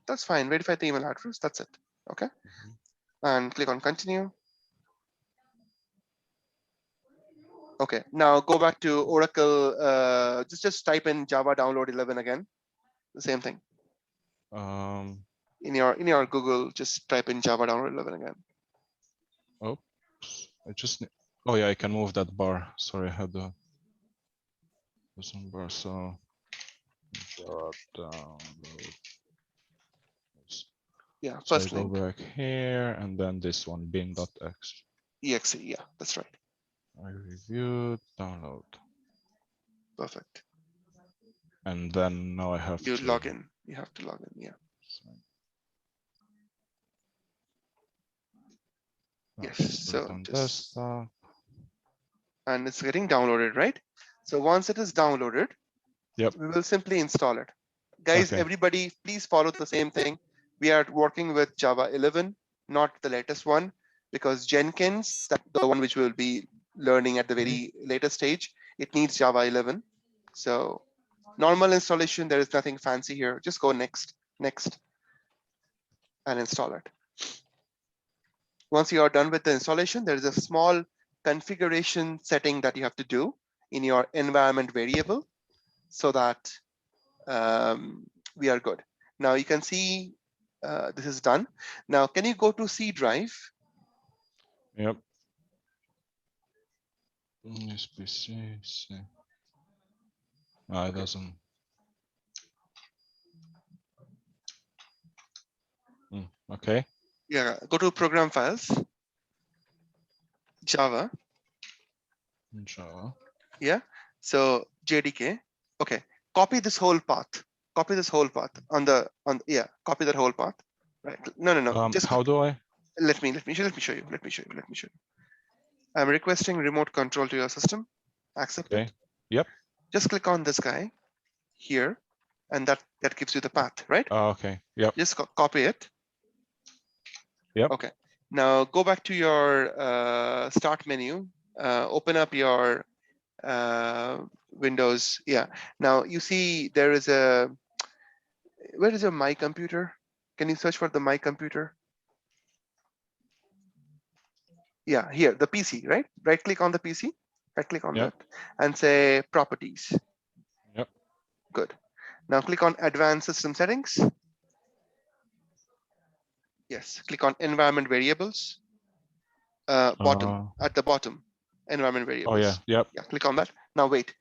That's fine. Verify the email address. That's it. Okay. And click on continue. Okay, now go back to Oracle. Just type in Java download 11 again. The same thing. In your Google, just type in Java download 11 again. Oops. I just. Oh yeah, I can move that bar. Sorry, I had the bar. So Java download. Yeah, so first I go back here, and then this one bin.x. exe. Yeah, that's right. I reviewed, download. Perfect. And then now I have you to log in. You have to log in, yeah. Yes, so just, and it's getting downloaded, right? So once it is downloaded, yep, we will simply install it. Guys, okay. everybody, please follow the same thing. We are working with Java 11, not the latest one, because Jenkins, that's the one which we'll be learning at the very latest stage, it needs Java 11. So normal installation, there is nothing fancy here. Just go next, and install it. Once you are done with the installation, there is a small configuration setting that you have to do in your environment variable so that we are good. Now you can see this is done. Now, can you go to C drive? Yep. SPC. No, it doesn't. Okay. Yeah, go to program files, Java. Yeah, so JDK. Okay, copy this whole path. Copy this whole path yeah, copy that whole path. Right. No. Just how do I? Let me show you. I'm requesting remote control to your system. Accept it. Yep. Just click on this guy here, and that gives you the path, right? Okay. Yep. Just copy it. Yep. Okay. Now go back to your start menu. Open up your Windows. Yeah. Now you see there is a. Where is your My Computer? Can you search for the My Computer? Yeah, here, the PC, right? Right click on the PC, right click on that and say properties. Yep. Good. Now click on advanced system settings. Yes, click on environment variables. Bottom, at the bottom, environment variables. Oh yeah, yep. Yeah, click on that. Now wait.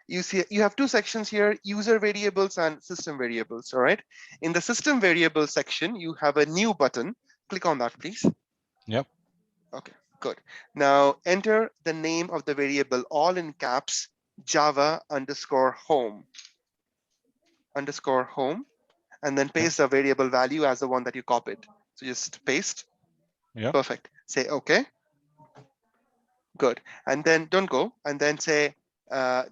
You see, you have two sections here, user variables and system variables, all right? In the system variable section, you have a new button. Click on that, please. Yep. Okay, good. Now enter the name of the variable, all in caps, Java _home, and then paste the variable value as the one that you copied. So just paste. Yeah. Perfect. Say okay. Good. And then don't go. And then say,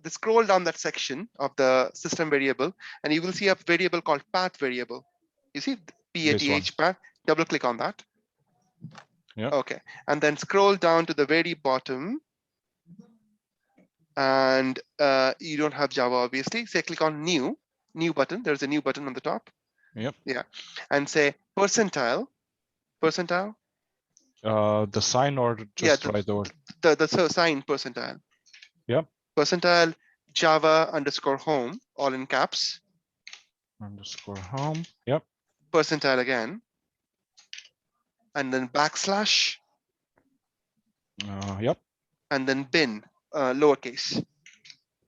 scroll down that section of the system variable, and you will see a variable called path variable. You see PATH path. Double click on that. Yeah. Okay. And then scroll down to the very bottom. And you don't have Java, obviously. Say click on new button. There's a new button on the top. Yep. Yeah. And say percentile. The sign or just right over? The sign percentile. Yep. Percentile Java _home, all in caps. _home. Yep. Percentile again. And then backslash. Yep. And then bin, lowercase.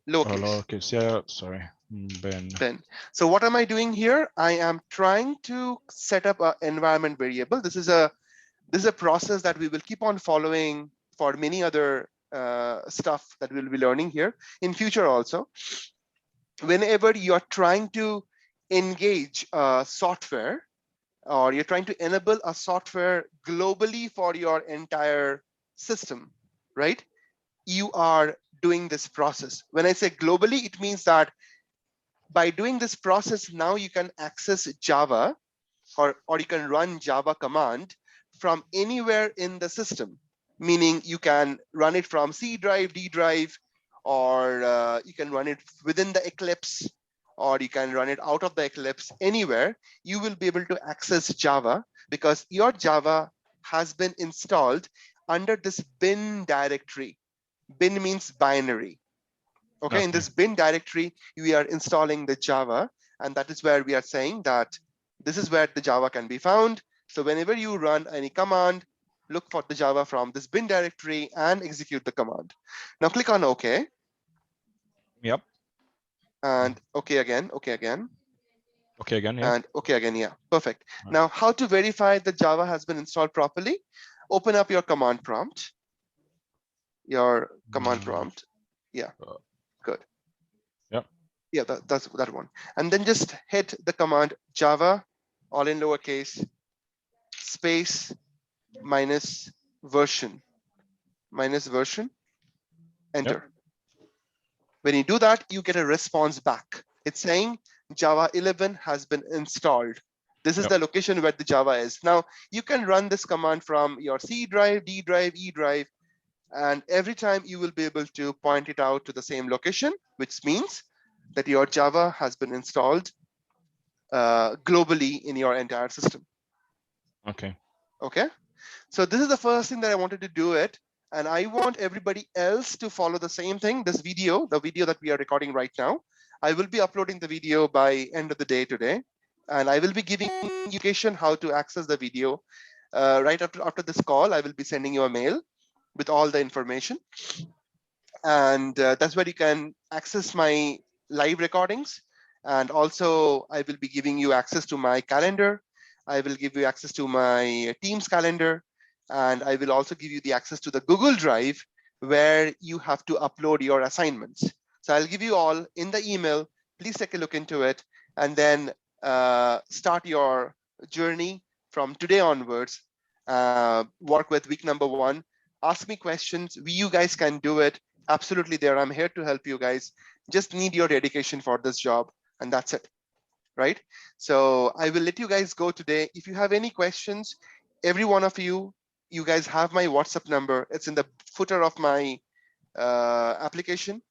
Lowercase, yeah, sorry. Bin. So what am I doing here? I am trying to set up an environment variable. This is a process that we will keep on following for many other stuff that we'll be learning here in future also. Whenever you're trying to engage software, or you're trying to enable a software globally for your entire system, right? You are doing this process. When I say globally, it means that by doing this process, now you can access Java or you can run Java command from anywhere in the system, meaning you can run it from C drive, D drive, or you can run it within the Eclipse, or you can run it out of the Eclipse. Anywhere you will be able to access Java because your Java has been installed under this bin directory. Bin means binary. Okay, in this bin directory, we are installing the Java, and that is where we are saying that this is where the Java can be found. So whenever you run any command, look for the Java from this bin directory and execute the command. Now click on OK. Yep. And OK again, OK again. OK again, yeah. And OK again, yeah, perfect. Now, how to verify that Java has been installed properly? Open up your command prompt. Yeah, good. Yep. Yeah, that's that one. And then just hit the command Java, all in lowercase, space minus version, enter. Yep. When you do that, you get a response back. It's saying Java 11 has been installed. This is the location where the Java is. Now, you can run this command from your C drive, D drive, E drive, and every time you will be able to point it out to the same location, which means that your Java has been installed globally in your entire system. Okay. Okay. So this is the first thing that I wanted to do it. And I want everybody else to follow the same thing. This video, the video that we are recording right now, I will be uploading the video by end of the day today. And I will be giving you education how to access the video. Right after this call, I will be sending you a mail with all the information. And that's where you can access my live recordings. And also I will be giving you access to my calendar. I will give you access to my Teams calendar. And I will also give you the access to the Google Drive where you have to upload your assignments. So I'll give you all in the email. Please take a look into it and then start your journey from today onwards. Work with week number 1. Ask me questions. You guys can do it. Absolutely there. I'm here to help you guys. Just need your dedication for this job. And that's it. Right? So I will let you guys go today. If you have any questions, every one of you, you guys have my WhatsApp number. It's in the footer of my application.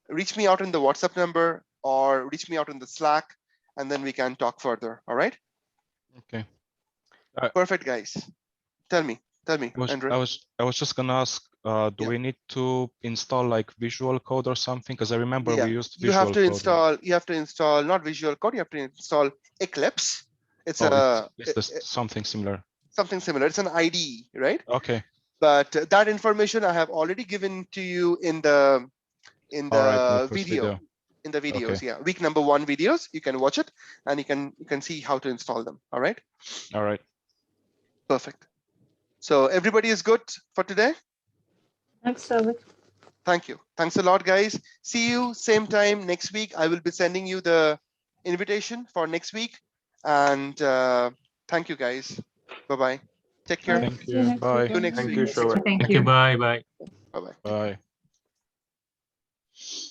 Reach me out in the WhatsApp number or reach me out in the Slack, and then we can talk further. All right? Okay. Perfect, guys. Tell me, Andrew. I was just gonna ask, do we need to install like Visual Code or something? Because I remember we used Visual Code. You have to install not Visual Code, you have to install Eclipse. It's something similar. Something similar. It's an IDE, right? Okay. But that information I have already given to you in the video. In the videos, okay. Yeah. Week number 1 videos. You can watch it and you can see how to install them. All right. All right. Perfect. So everybody is good for today? Thanks, Robert. Thank you. Thanks a lot, guys. See you same time next week. I will be sending you the invitation for next week. And thank you, guys. Bye-bye. Take care. Thank you. Bye. See you next week. Thank you. Thank you. Bye. Bye. Bye-bye. Bye.